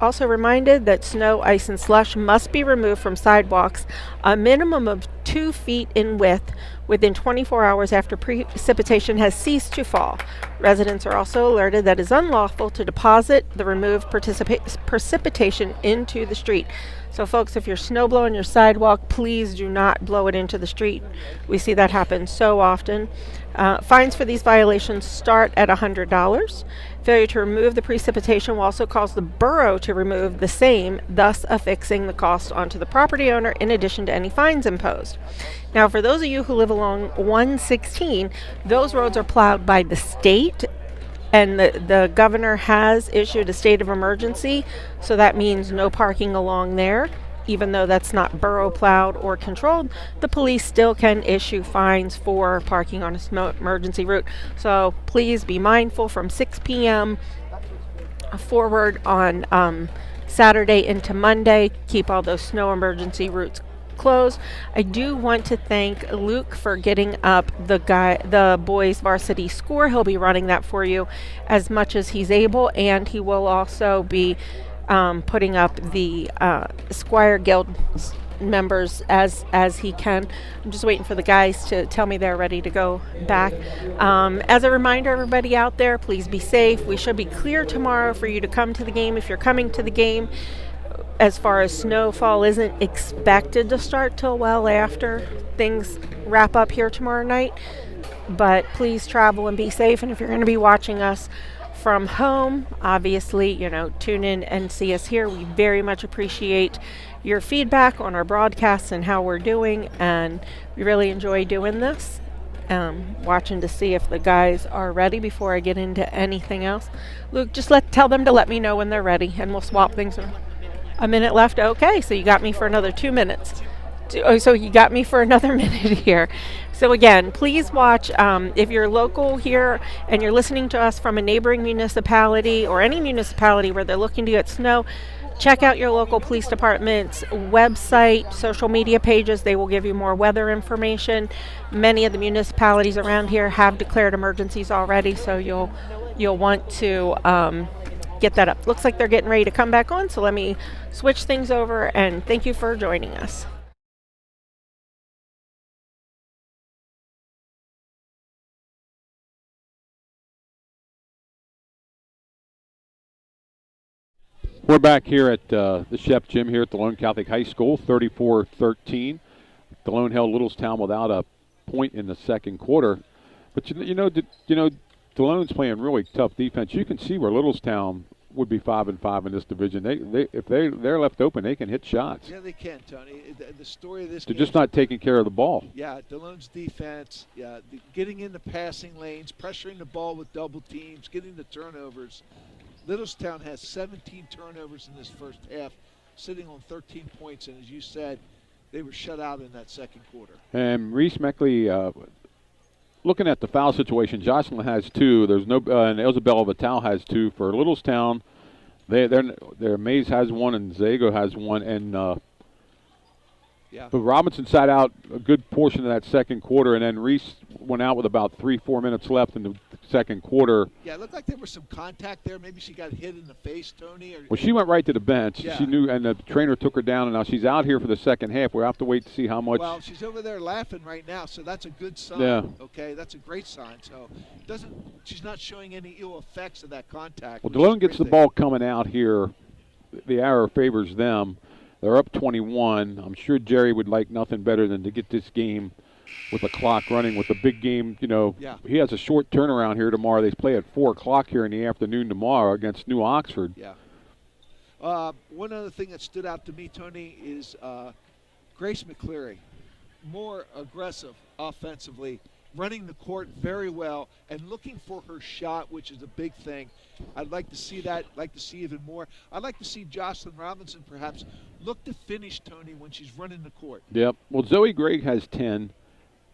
Speaker 5: also reminded that snow, ice, and slush must be removed from sidewalks a minimum of 2 feet in width within 24 hours after precipitation has ceased to fall. Residents are also alerted that it is unlawful to deposit the removed precipitation into the street. So folks, if you're snow blowing your sidewalk, please do not blow it into the street. We see that happen so often. Fines for these violations start at $100. Failure to remove the precipitation will also cause the borough to remove the same, thus affixing the cost onto the property owner in addition to any fines imposed. Now, for those of you who live along 116, those roads are plowed by the state, and the governor has issued a state of emergency, so that means no parking along there. Even though that's not borough plowed or controlled, the police still can issue fines for parking on a snow emergency route. So please be mindful from 6 p.m. forward on Saturday into Monday. Keep all those snow emergency routes close. I do want to thank Luke for getting up the boys varsity score. He'll be running that for you as much as he's able, and he will also be putting up the Squire Guild members as he can. I'm just waiting for the guys to tell me they're ready to go back. As a reminder, everybody out there, please be safe. We should be clear tomorrow for you to come to the game if you're coming to the game. As far as snowfall isn't expected to start till well after things wrap up here tomorrow night, but please travel and be safe. And if you're going to be watching us from home, obviously, tune in and see us here. We very much appreciate your feedback on our broadcasts and how we're doing, and we really enjoy doing this. Watching to see if the guys are ready before I get into anything else. Luke, just tell them to let me know when they're ready, and we'll swap things around. A minute left. Okay, so you got me for another 2 minutes. So you got me for another minute here. So again, please watch. If you're local here and you're listening to us from a neighboring municipality or any municipality where they're looking to get snow, check out your local police department's website, social media pages. They will give you more weather information. Many of the municipalities around here have declared emergencies already, so you'll want to get that up. Looks like they're getting ready to come back on, so let me switch things over, and thank you for joining us.
Speaker 7: We're back here at the Shep Gym here at Delone Catholic High School, 34-13. Delone held Littlestown without a point in the second quarter. But Delone's playing really tough defense. You can see where Littlestown would be 5-5 in this division. If they're left open, they can hit shots.
Speaker 8: Yeah, they can, Tony. The story of this
Speaker 7: They're
Speaker 8: game,
Speaker 7: just not taking care of the ball.
Speaker 8: Yeah, Delone's defense, getting in the passing lanes, pressuring the ball with double teams, getting the turnovers. Littlestown has 17 turnovers in this first half, sitting on 13 points, and as you said, they were shut out in that second quarter. And
Speaker 7: Reese Meckley, looking at the foul situation, Jocelyn has 2. There's no, and Isabella Vital has 2 for Littlestown. Their Mays has 1 and Zago has 1, and but Robinson sat out a good portion of that second quarter, and then Reese went out with about 3-4 minutes left in the second quarter.
Speaker 8: Yeah, it looked like there was some contact there. Maybe she got hit in the face, Tony.
Speaker 7: Well, she went right to the bench.
Speaker 8: Yeah.
Speaker 7: She knew, and the trainer took her down, and now she's out here for the second half. We'll have to wait to see how much.
Speaker 8: Well, she's over there laughing right now, so that's a good sign.
Speaker 7: Yeah.
Speaker 8: Okay, that's a great sign. So she's not showing any ill effects of that contact.
Speaker 7: Well, Delone gets the ball coming out here. The arrow favors them. They're up 21. I'm sure Jerry would like nothing better than to get this game with the clock running with a big game. He has a short turnaround here tomorrow. They play at 4 o'clock here in the afternoon tomorrow against New Oxford.
Speaker 8: Yeah. One other thing that stood out to me, Tony, is Grace McCleary. More aggressive offensively, running the court very well and looking for her shot, which is a big thing. I'd like to see that, like to see even more. I'd like to see Jocelyn Robinson perhaps look to finish, Tony, when she's running the court.
Speaker 7: Yep. Well, Zoe Gregg has 10.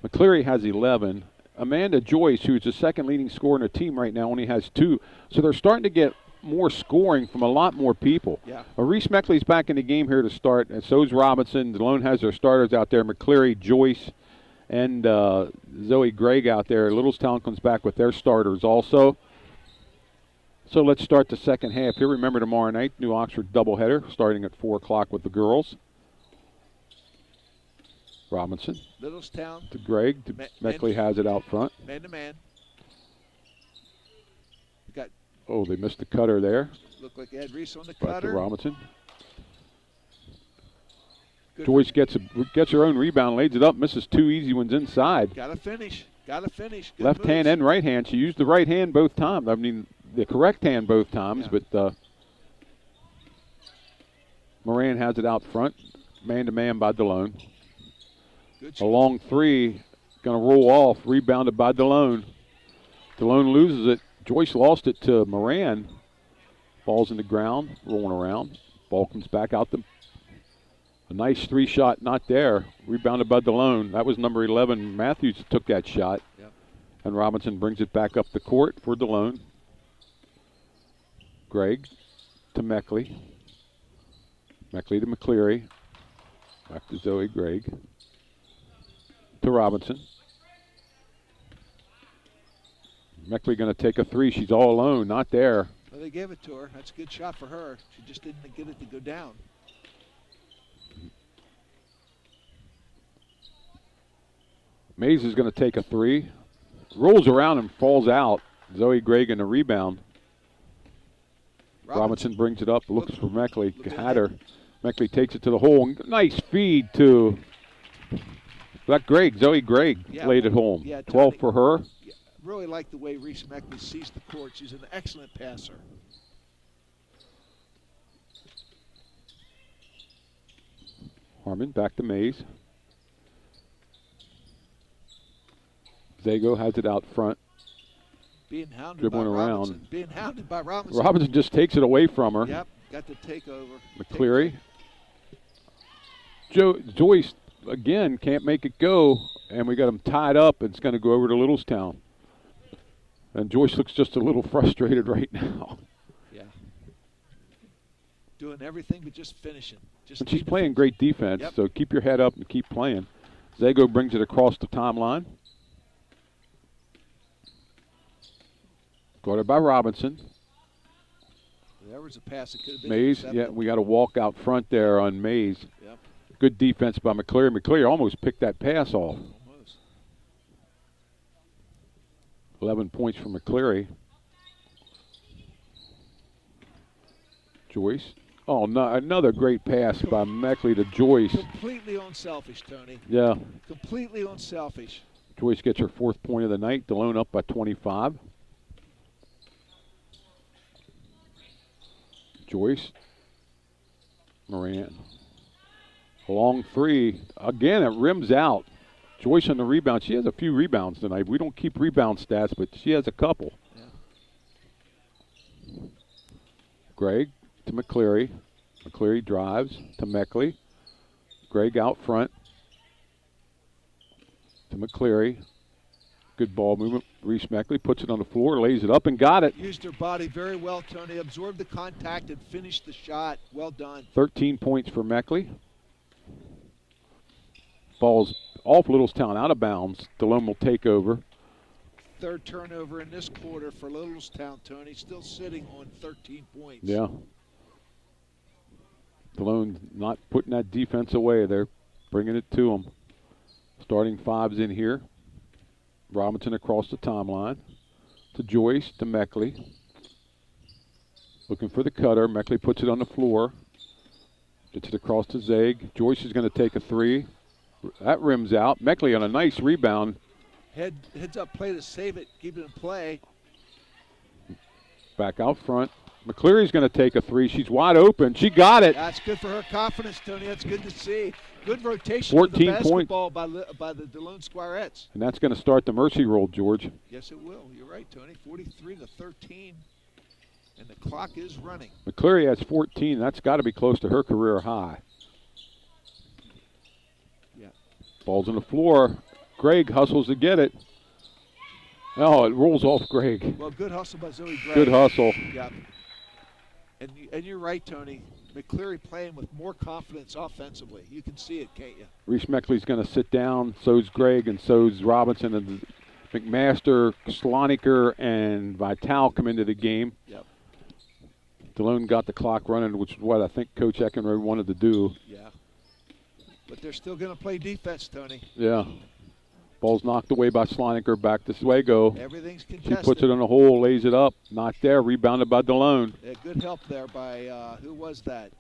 Speaker 7: McCleary has 11. Amanda Joyce, who's the second leading scorer in her team right now, only has 2. So they're starting to get more scoring from a lot more people.
Speaker 8: Yeah.
Speaker 7: Reese Meckley's back in the game here to start, and so's Robinson. Delone has their starters out there, McCleary, Joyce, and Zoe Gregg out there. Littlestown comes back with their starters also. So let's start the second half here. Remember, tomorrow night, New Oxford doubleheader starting at 4 o'clock with the girls. Robinson.
Speaker 8: Littlestown.
Speaker 7: To Gregg. Meckley has it out front.
Speaker 8: Man-to-man.
Speaker 7: Oh, they missed the cutter there.
Speaker 8: Looked like they had Reese on the
Speaker 7: Back
Speaker 8: cutter.
Speaker 7: to Robinson.
Speaker 8: Good.
Speaker 7: Joyce gets her own rebound, lays it up, misses 2 easy ones inside.
Speaker 8: Got to finish. Good
Speaker 7: Left
Speaker 8: moves.
Speaker 7: hand and right hand. She used the right hand both times. I mean, the correct hand both times, but Moran has it out front. Man-to-man by Delone. A long 3, going to roll off, rebounded by Delone. Delone loses it. Joyce lost it to Moran. Ball's in the ground, rolling around. Ball comes back out. A nice 3-shot, not there. Rebounded by Delone. That was number 11. Matthews took that shot.
Speaker 8: Yep.
Speaker 7: And Robinson brings it back up the court for Delone. Gregg to Meckley. Meckley to McCleary. Back to Zoe Gregg. To Robinson. Meckley going to take a three. She's all alone. Not there.
Speaker 8: Well, they gave it to her. That's a good shot for her. She just didn't get it to go down.
Speaker 7: Mays is going to take a three. Rolls around and falls out. Zoe Gregg in the rebound. Robinson brings it up, looks for Meckley. Had her. Meckley takes it to the hole. Nice feed to that Gregg. Zoe Gregg laid it home.
Speaker 8: Yeah,
Speaker 7: 12 for her.
Speaker 8: Yeah, really like the way Reese Meckley sees the court. She's an excellent passer.
Speaker 7: Harmon back to Mays. Zago has it out front.
Speaker 8: Being hounded
Speaker 7: dribbling
Speaker 8: by
Speaker 7: around.
Speaker 8: Robinson. Being hounded by Robinson.
Speaker 7: Robinson just takes it away from her.
Speaker 8: Yep, got the takeover.
Speaker 7: McCleary. Joyce, again, can't make it go, and we got him tied up. It's going to go over to Littlestown. And Joyce looks just a little frustrated right now.
Speaker 8: Yeah. Doing everything but just finishing.
Speaker 7: And she's playing great defense, so keep your head up and keep playing. Zago brings it across the timeline. Guarded by Robinson.
Speaker 8: There was a pass. It could have been
Speaker 7: Mays,
Speaker 8: intercepted.
Speaker 7: yeah, we got a walk out front there on Mays.
Speaker 8: Yep.
Speaker 7: Good defense by McCleary. McCleary almost picked that pass off.
Speaker 8: Almost.
Speaker 7: 11 points for McCleary. Joyce. Oh, no, another great pass by Meckley to Joyce.
Speaker 8: Completely unselfish, Tony.
Speaker 7: Yeah.
Speaker 8: Completely unselfish.
Speaker 7: Joyce gets her 4th point of the night. Delone up by 25. Joyce. Moran. A long three. Again, it rims out. Joyce on the rebound. She has a few rebounds tonight. We don't keep rebound stats, but she has a couple.
Speaker 8: Yeah.
Speaker 7: Gregg to McCleary. McCleary drives to Meckley. Gregg out front to McCleary. Good ball movement. Reese Meckley puts it on the floor, lays it up, and got it.
Speaker 8: Used her body very well, Tony. Absorbed the contact and finished the shot. Well done.
Speaker 7: 13 points for Meckley. Ball's off Littlestown, out of bounds. Delone will take over.
Speaker 8: 3rd turnover in this quarter for Littlestown, Tony. Still sitting on 13 points.
Speaker 7: Yeah. Delone not putting that defense away. They're bringing it to them. Starting fives in here. Robinson across the timeline to Joyce, to Meckley. Looking for the cutter. Meckley puts it on the floor. Gets it across to Zague. Joyce is going to take a three. That rims out. Meckley on a nice rebound.
Speaker 8: Heads up play to save it. Keep it in play.
Speaker 7: Back out front. McCleary's going to take a three. She's wide open. She got it.
Speaker 8: That's good for her confidence, Tony. That's good to see. Good rotation
Speaker 7: 14
Speaker 8: of the basketball by the Delone Squirettes.
Speaker 7: And that's going to start the mercy roll, George.
Speaker 8: Yes, it will. You're right, Tony. 43-13. And the clock is running.
Speaker 7: McCleary has 14. That's got to be close to her career high.
Speaker 8: Yeah.
Speaker 7: Ball's on the floor. Gregg hustles to get it. Oh, it rolls off Gregg.
Speaker 8: Well, good hustle by Zoe Gregg.
Speaker 7: Good hustle.
Speaker 8: Yeah. And you're right, Tony. McCleary playing with more confidence offensively. You can see it, can't you?
Speaker 7: Reese Meckley's going to sit down. So's Gregg and so's Robinson. And McMaster, Sloniker, and Vital come into the game.
Speaker 8: Yep.
Speaker 7: Delone got the clock running, which is what I think Coach Eckenrode wanted to do.
Speaker 8: Yeah. But they're still going to play defense, Tony.
Speaker 7: Yeah. Ball's knocked away by Sloniker. Back to Swago.
Speaker 8: Everything's contested.
Speaker 7: She puts it in a hole, lays it up. Not there. Rebounded by Delone.
Speaker 8: Yeah, good help there by, who was that?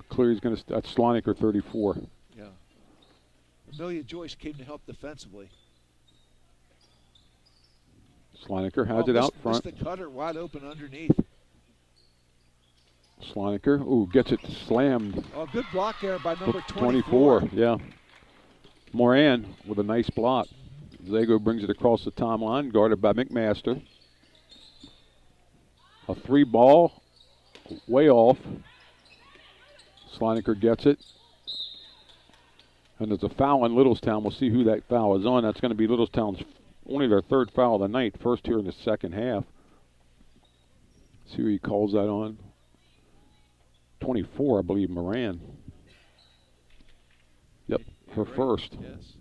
Speaker 7: Cleary's going to, that's Sloniker, 34.
Speaker 8: Yeah. Amelia Joyce came to help defensively.
Speaker 7: Sloniker has it out front.
Speaker 8: Missed the cutter wide open underneath.
Speaker 7: Sloniker, ooh, gets it slammed.
Speaker 8: Oh, good block there by number
Speaker 7: 24. Yeah. Moran with a nice block. Zago brings it across the timeline, guarded by McMaster. A three ball, way off. Sloniker gets it. And there's a foul on Littlestown. We'll see who that foul is on. That's going to be Littlestown's only their 3rd foul of the night. First here in the 2nd half. See who he calls that on. 24, I believe, Moran. Her first.
Speaker 8: Yes.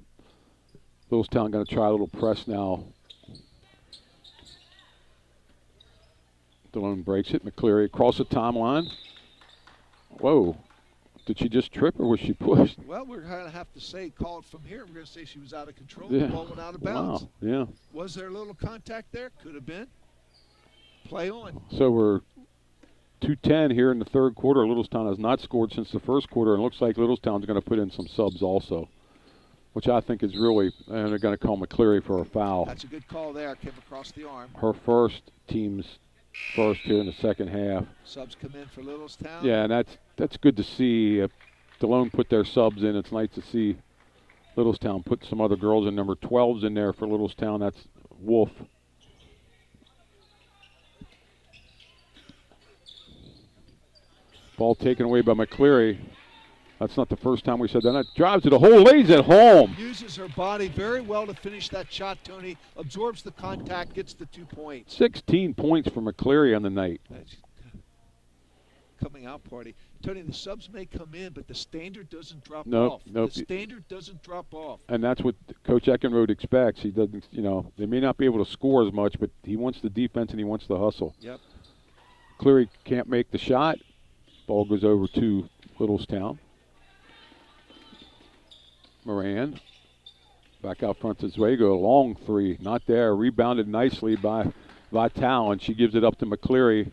Speaker 7: Littlestown going to try a little press now. Delone breaks it. McCleary across the timeline. Whoa. Did she just trip or was she pushed?
Speaker 8: Well, we're going to have to say, call it from here. We're going to say she was out of control.
Speaker 7: Yeah.
Speaker 8: The ball went out of bounds.
Speaker 7: Wow. Yeah.
Speaker 8: Was there a little contact there? Could have been. Play on.
Speaker 7: So we're 2:10 here in the third quarter. Littlestown has not scored since the first quarter, and it looks like Littlestown's going to put in some subs also, which I think is really, and they're going to call McCleary for a foul.
Speaker 8: That's a good call there. Came across the arm.
Speaker 7: Her first, team's first here in the second half.
Speaker 8: Subs come in for Littlestown.
Speaker 7: Yeah, and that's good to see. Delone put their subs in. It's nice to see Littlestown put some other girls in. Number 12's in there for Littlestown. That's Wolf. Ball taken away by McCleary. That's not the first time we said that. Drives to the hole, lays it home.
Speaker 8: Uses her body very well to finish that shot, Tony. Absorbs the contact, gets the 2 points.
Speaker 7: 16 points for McCleary on the night.
Speaker 8: That's coming out party. Tony, the subs may come in, but the standard doesn't drop off.
Speaker 7: Nope.
Speaker 8: The standard doesn't drop off.
Speaker 7: And that's what Coach Eckenrode expects. He doesn't, they may not be able to score as much, but he wants the defense and he wants the hustle.
Speaker 8: Yep.
Speaker 7: McCleary can't make the shot. Ball goes over to Littlestown. Moran back out front to Zuego. Long three, not there. Rebounded nicely by Vital, and she gives it up to McCleary.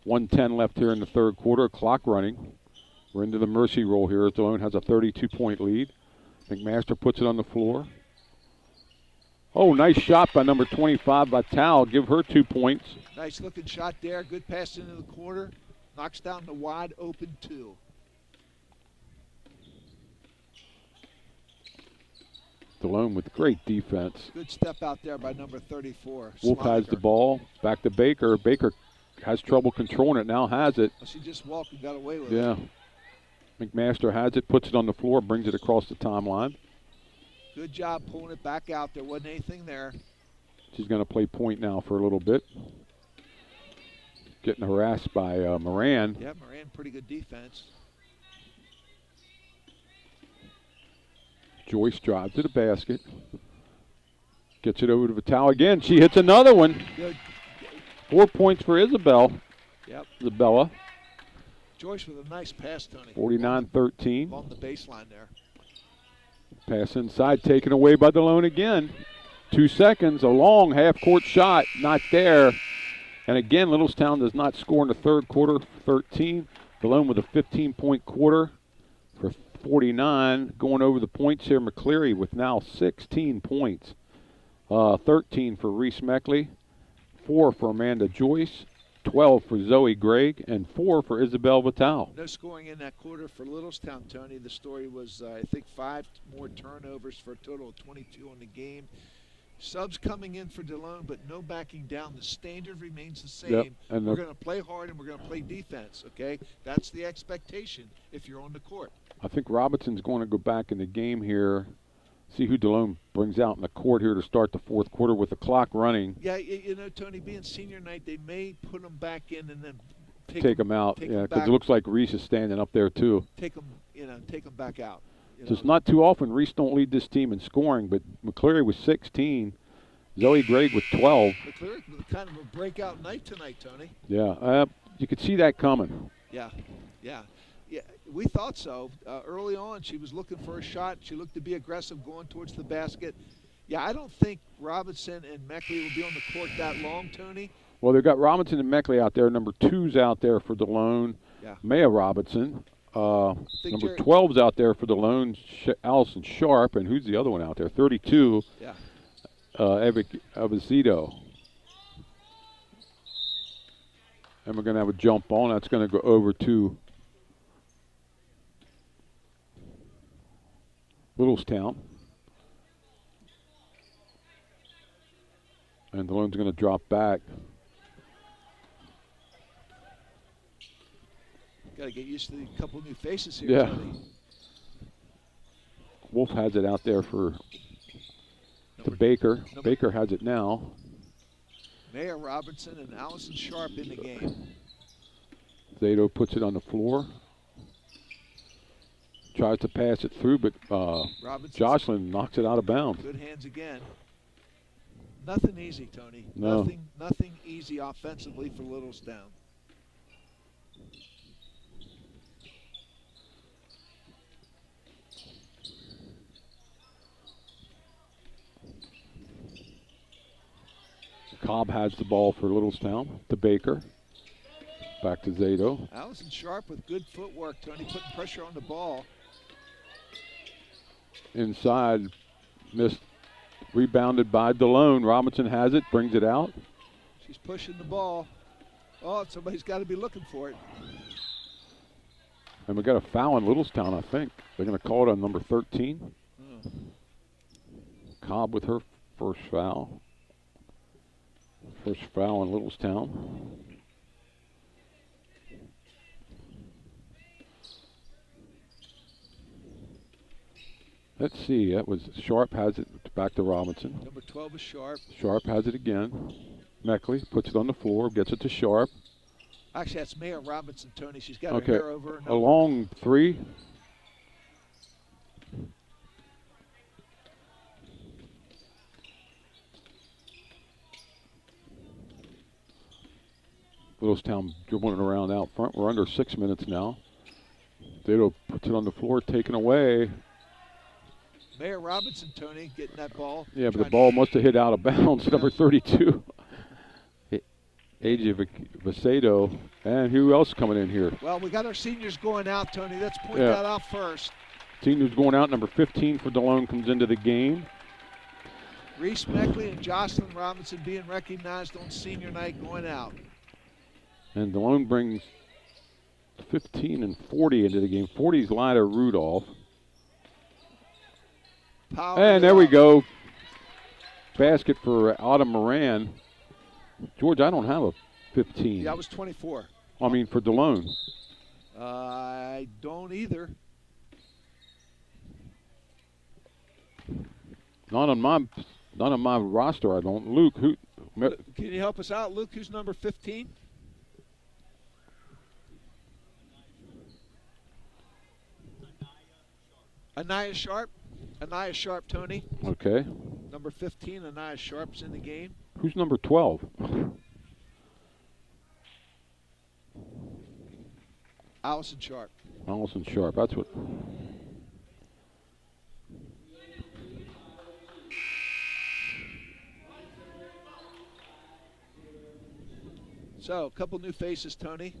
Speaker 7: 1:10 left here in the third quarter. Clock running. We're into the mercy roll here as Delone has a 32-point lead. McMaster puts it on the floor. Oh, nice shot by number 25, Vital. Give her 2 points.
Speaker 8: Nice looking shot there. Good pass into the corner. Knocks down the wide open 2.
Speaker 7: Delone with great defense.
Speaker 8: Good step out there by number 34.
Speaker 7: Wolf has the ball. Back to Baker. Baker has trouble controlling it. Now has it.
Speaker 8: She just walked and got away with it.
Speaker 7: Yeah. McMaster has it, puts it on the floor, brings it across the timeline.
Speaker 8: Good job pulling it back out. There wasn't anything there.
Speaker 7: She's going to play point now for a little bit. Getting harassed by Moran.
Speaker 8: Yeah, Moran, pretty good defense.
Speaker 7: Joyce drives to the basket. Gets it over to Vital again. She hits another one.
Speaker 8: Good.
Speaker 7: 4 points for Isabel.
Speaker 8: Yep.
Speaker 7: Isabella.
Speaker 8: Joyce with a nice pass, Tony.
Speaker 7: 49-13.
Speaker 8: On the baseline there.
Speaker 7: Pass inside, taken away by Delone again. 2 seconds, a long half-court shot, not there. And again, Littlestown does not score in the third quarter, 13. Delone with a 15-point quarter for 49. Going over the points here, McCleary with now 16 points. 13 for Reese Meckley, 4 for Amanda Joyce, 12 for Zoe Gregg, and 4 for Isabel Vital.
Speaker 8: No scoring in that quarter for Littlestown, Tony. The story was, I think, 5 more turnovers for a total of 22 on the game. Subs coming in for Delone, but no backing down. The standard remains the same.
Speaker 7: Yep, and
Speaker 8: we're going to play hard and we're going to play defense, okay? That's the expectation if you're on the court.
Speaker 7: I think Robinson's going to go back in the game here, see who Delone brings out in the court here to start the fourth quarter with the clock running.
Speaker 8: Yeah, Tony, being senior night, they may put them back in and then
Speaker 7: take them out. Yeah, because it looks like Reese is standing up there too.
Speaker 8: Take them back out.
Speaker 7: Just not too often Reese don't lead this team in scoring, but McCleary with 16, Zoe Gregg with 12.
Speaker 8: McCleary with kind of a breakout night tonight, Tony.
Speaker 7: Yeah, you could see that coming.
Speaker 8: Yeah. We thought so. Early on, she was looking for a shot. She looked to be aggressive going towards the basket. Yeah, I don't think Robinson and Meckley will be on the court that long, Tony.
Speaker 7: Well, they've got Robinson and Meckley out there. Number 2's out there for Delone, Maya Robinson. Number 12's out there for Delone, Allison Sharp. And who's the other one out there? 32, Avizito. And we're going to have a jump on. That's going to go over to Littlestown. And Delone's going to drop back.
Speaker 8: Got to get used to a couple new faces here,
Speaker 7: Yeah.
Speaker 8: Tony.
Speaker 7: Wolf has it out there to Baker. Baker has it now.
Speaker 8: Maya Robinson and Allison Sharp in the game.
Speaker 7: Zato puts it on the floor. tries to pass it through, but Jocelyn knocks it out of bounds.
Speaker 8: Good hands again. Nothing easy, Tony.
Speaker 7: No.
Speaker 8: Nothing easy offensively for Littlestown.
Speaker 7: Cobb has the ball for Littlestown to Baker. Back to Zato.
Speaker 8: Allison Sharp with good footwork, Tony, putting pressure on the ball.
Speaker 7: Inside, missed, rebounded by Delone. Robinson has it, brings it out.
Speaker 8: She's pushing the ball. Oh, somebody's got to be looking for it.
Speaker 7: And we got a foul in Littlestown, I think. They're going to call it on number 13.
Speaker 8: Oh.
Speaker 7: Cobb with her first foul. First foul in Littlestown. Let's see, that was Sharp has it back to Robinson.
Speaker 8: Number 12 is Sharp.
Speaker 7: Sharp has it again. Meckley puts it on the floor, gets it to Sharp.
Speaker 8: Actually, that's Maya Robinson, Tony. She's got her hair over her nose.
Speaker 7: A long three. Littlestown dribbling around out front. We're under 6 minutes now. Zato puts it on the floor, taken away.
Speaker 8: Maya Robinson, Tony, getting that ball.
Speaker 7: Yeah, but the ball must have hit out of bounds. Number 32. AJ Varsity. And who else coming in here?
Speaker 8: Well, we got our seniors going out, Tony. Let's point that out first.
Speaker 7: Seniors going out. Number 15 for Delone comes into the game.
Speaker 8: Reese Meckley and Jocelyn Robinson being recognized on senior night going out.
Speaker 7: And Delone brings 15 and 40 into the game. 40's Lida Rudolph. And there we go. Basket for Autumn Moran. George, I don't have a 15.
Speaker 8: Yeah, I was 24.
Speaker 7: I mean, for Delone.
Speaker 8: I don't either.
Speaker 7: Not on my roster, I don't. Luke, who?
Speaker 8: Can you help us out, Luke? Who's number 15? Anaya Sharp. Anaya Sharp, Tony.
Speaker 7: Okay.
Speaker 8: Number 15, Anaya Sharp's in the game.
Speaker 7: Who's number 12?
Speaker 8: Allison Sharp.
Speaker 7: Allison Sharp, that's what.
Speaker 8: So, a couple new faces, Tony.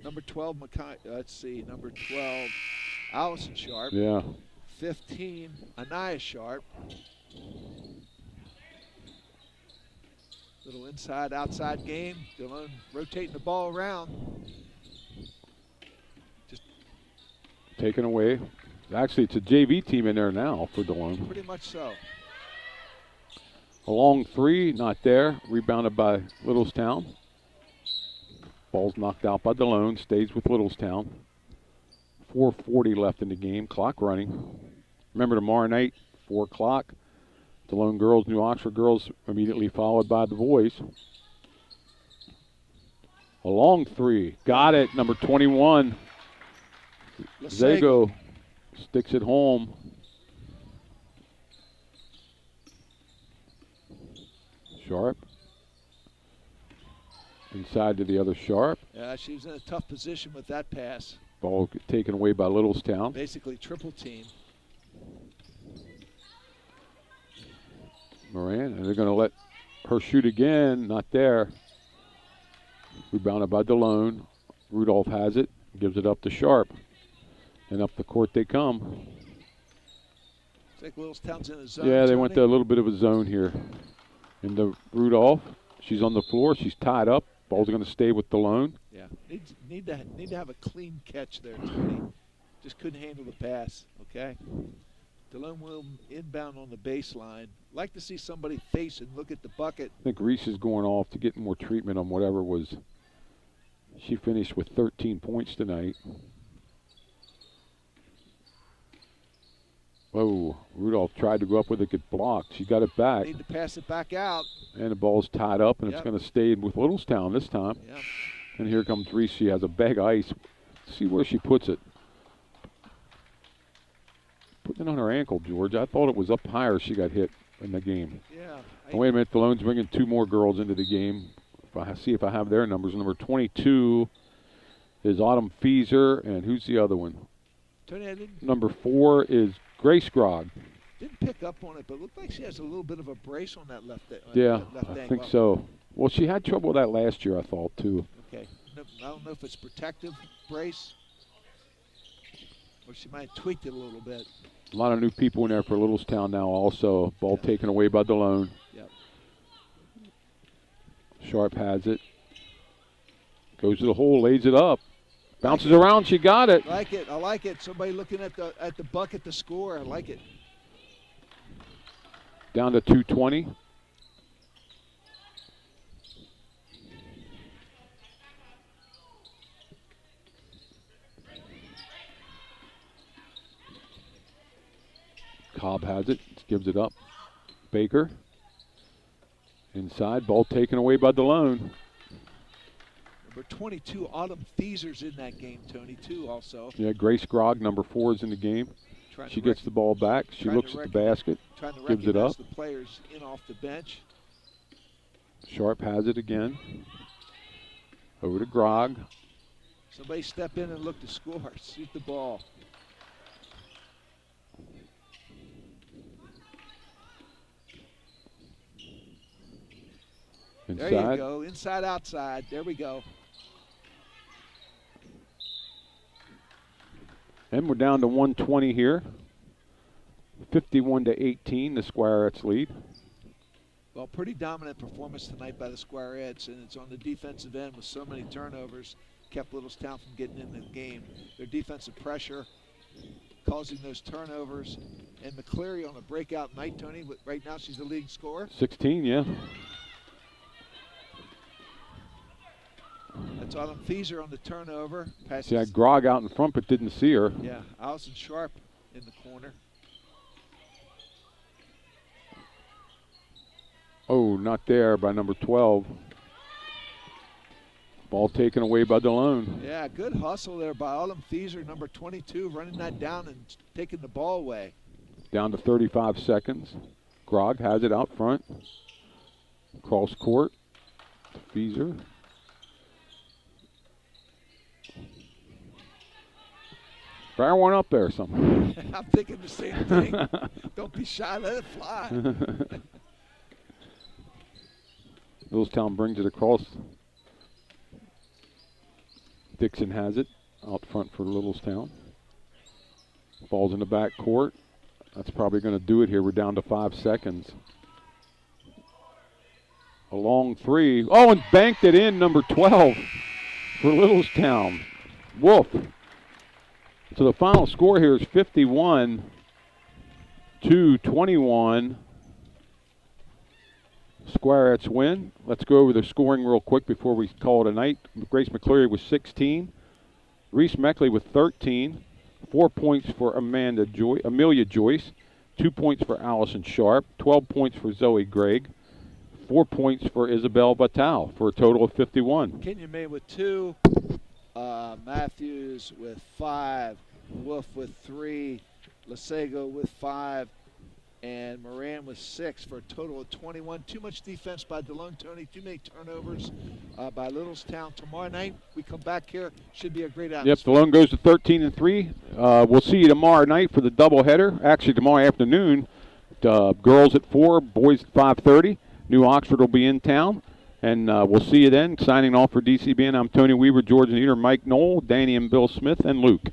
Speaker 8: Number 12, let's see, number 12, Allison Sharp.
Speaker 7: Yeah.
Speaker 8: 15, Anaya Sharp. Little inside-outside game. Delone rotating the ball around. Just
Speaker 7: taken away. Actually, it's a JV team in there now for Delone.
Speaker 8: Pretty much so.
Speaker 7: A long three, not there. Rebounded by Littlestown. Ball's knocked out by Delone. Stays with Littlestown. 4:40 left in the game. Clock running. Remember, tomorrow night, 4 o'clock. Delone girls, New Oxford girls, immediately followed by the boys. A long three. Got it. Number 21. Zago sticks it home. Sharp. Inside to the other Sharp.
Speaker 8: Yeah, she was in a tough position with that pass.
Speaker 7: Ball taken away by Littlestown.
Speaker 8: Basically triple team.
Speaker 7: Moran, and they're going to let her shoot again. Not there. Rebounded by Delone. Rudolph has it. Gives it up to Sharp. And up the court they come.
Speaker 8: I think Littlestown's in a zone.
Speaker 7: Yeah, they went to a little bit of a zone here. Into Rudolph. She's on the floor. She's tied up. Ball's going to stay with Delone.
Speaker 8: Yeah, need to have a clean catch there, Tony. Just couldn't handle the pass, okay? Delone will inbound on the baseline. Like to see somebody face and look at the bucket.
Speaker 7: I think Reese is going off to get more treatment on whatever was. She finished with 13 points tonight. Whoa, Rudolph tried to go up with it, get blocked. She got it back.
Speaker 8: Need to pass it back out.
Speaker 7: And the ball's tied up, and it's going to stay with Littlestown this time.
Speaker 8: Yep.
Speaker 7: And here comes Reese. She has a bag of ice. See where she puts it. Something on her ankle, George. I thought it was up higher she got hit in the game.
Speaker 8: Yeah.
Speaker 7: Wait a minute. Delone's bringing 2 more girls into the game. See if I have their numbers. Number 22 is Autumn Feeser, and who's the other one?
Speaker 8: Tony,
Speaker 7: Number 4 is Grace Grog.
Speaker 8: Didn't pick up on it, but it looked like she has a little bit of a brace on that left.
Speaker 7: Yeah,
Speaker 8: left
Speaker 7: I
Speaker 8: ankle.
Speaker 7: think so. Well, she had trouble with that last year, I thought, too.
Speaker 8: Okay. No, I don't know if it's protective brace, or she might have tweaked it a little bit.
Speaker 7: A lot of new people in there for Littlestown now also. Ball taken away by Delone.
Speaker 8: Yep.
Speaker 7: Sharp has it. Goes to the hole, lays it up. Bounces around, she got it.
Speaker 8: I like it. Somebody looking at the bucket to score. I like it.
Speaker 7: Down to 220. Cobb has it, gives it up. Baker. Inside, ball taken away by Delone.
Speaker 8: Number 22, Autumn Feeser's in that game, Tony, too, also.
Speaker 7: Yeah, Grace Grog, number 4, is in the game. She gets the ball back. She looks at the basket, gives it up.
Speaker 8: The players in off the bench.
Speaker 7: Sharp has it again. Over to Grog.
Speaker 8: Somebody step in and look to score. Shoot the ball.
Speaker 7: Inside.
Speaker 8: There you go. Inside, outside. There we go.
Speaker 7: And we're down to 120 here. 51-18, the Squirettes lead.
Speaker 8: Well, pretty dominant performance tonight by the Squirettes, and it's on the defensive end with so many turnovers. Kept Littlestown from getting in the game. Their defensive pressure causing those turnovers. And McCleary on a breakout night, Tony. Right now she's the leading scorer.
Speaker 7: 16, yeah.
Speaker 8: That's Autumn Feeser on the turnover.
Speaker 7: See, I Grog out in front, but didn't see her.
Speaker 8: Yeah, Allison Sharp in the corner.
Speaker 7: Oh, not there by number 12. Ball taken away by Delone.
Speaker 8: Yeah, good hustle there by Autumn Feeser, number 22, running that down and taking the ball away.
Speaker 7: Down to 35 seconds. Grog has it out front. Cross court. Feeser. Fire one up there or something.
Speaker 8: I'm thinking the same thing. Don't be shy, let it fly.
Speaker 7: Littlestown brings it across. Dixon has it out front for Littlestown. Falls in the back court. That's probably going to do it here. We're down to 5 seconds. A long 3. Oh, and banked it in, number 12 for Littlestown. Wolf. So the final score here is 51-21. Squirettes win. Let's go over the scoring real quick before we call it a night. Grace McCleary with 16. Reese Meckley with 13. 4 points for Amelia Joyce. 2 points for Allison Sharp. 12 points for Zoe Gregg. 4 points for Isabel Batal for a total of 51.
Speaker 8: Kenya May with 2. Matthews with 5. Wolf with 3. Lasego with 5. And Moran with 6 for a total of 21. Too much defense by Delone, Tony. Too many turnovers by Littlestown. Tomorrow night, we come back here. Should be a great atmosphere.
Speaker 7: Yep, Delone goes to 13-3. We'll see you tomorrow night for the doubleheader. Actually, tomorrow afternoon, girls at 4, boys at 5:30. New Oxford will be in town. And we'll see you then. Signing off for DCBN, I'm Tony Weaver, George Neater, Mike Knoll, Danny and Bill Smith, and Luke.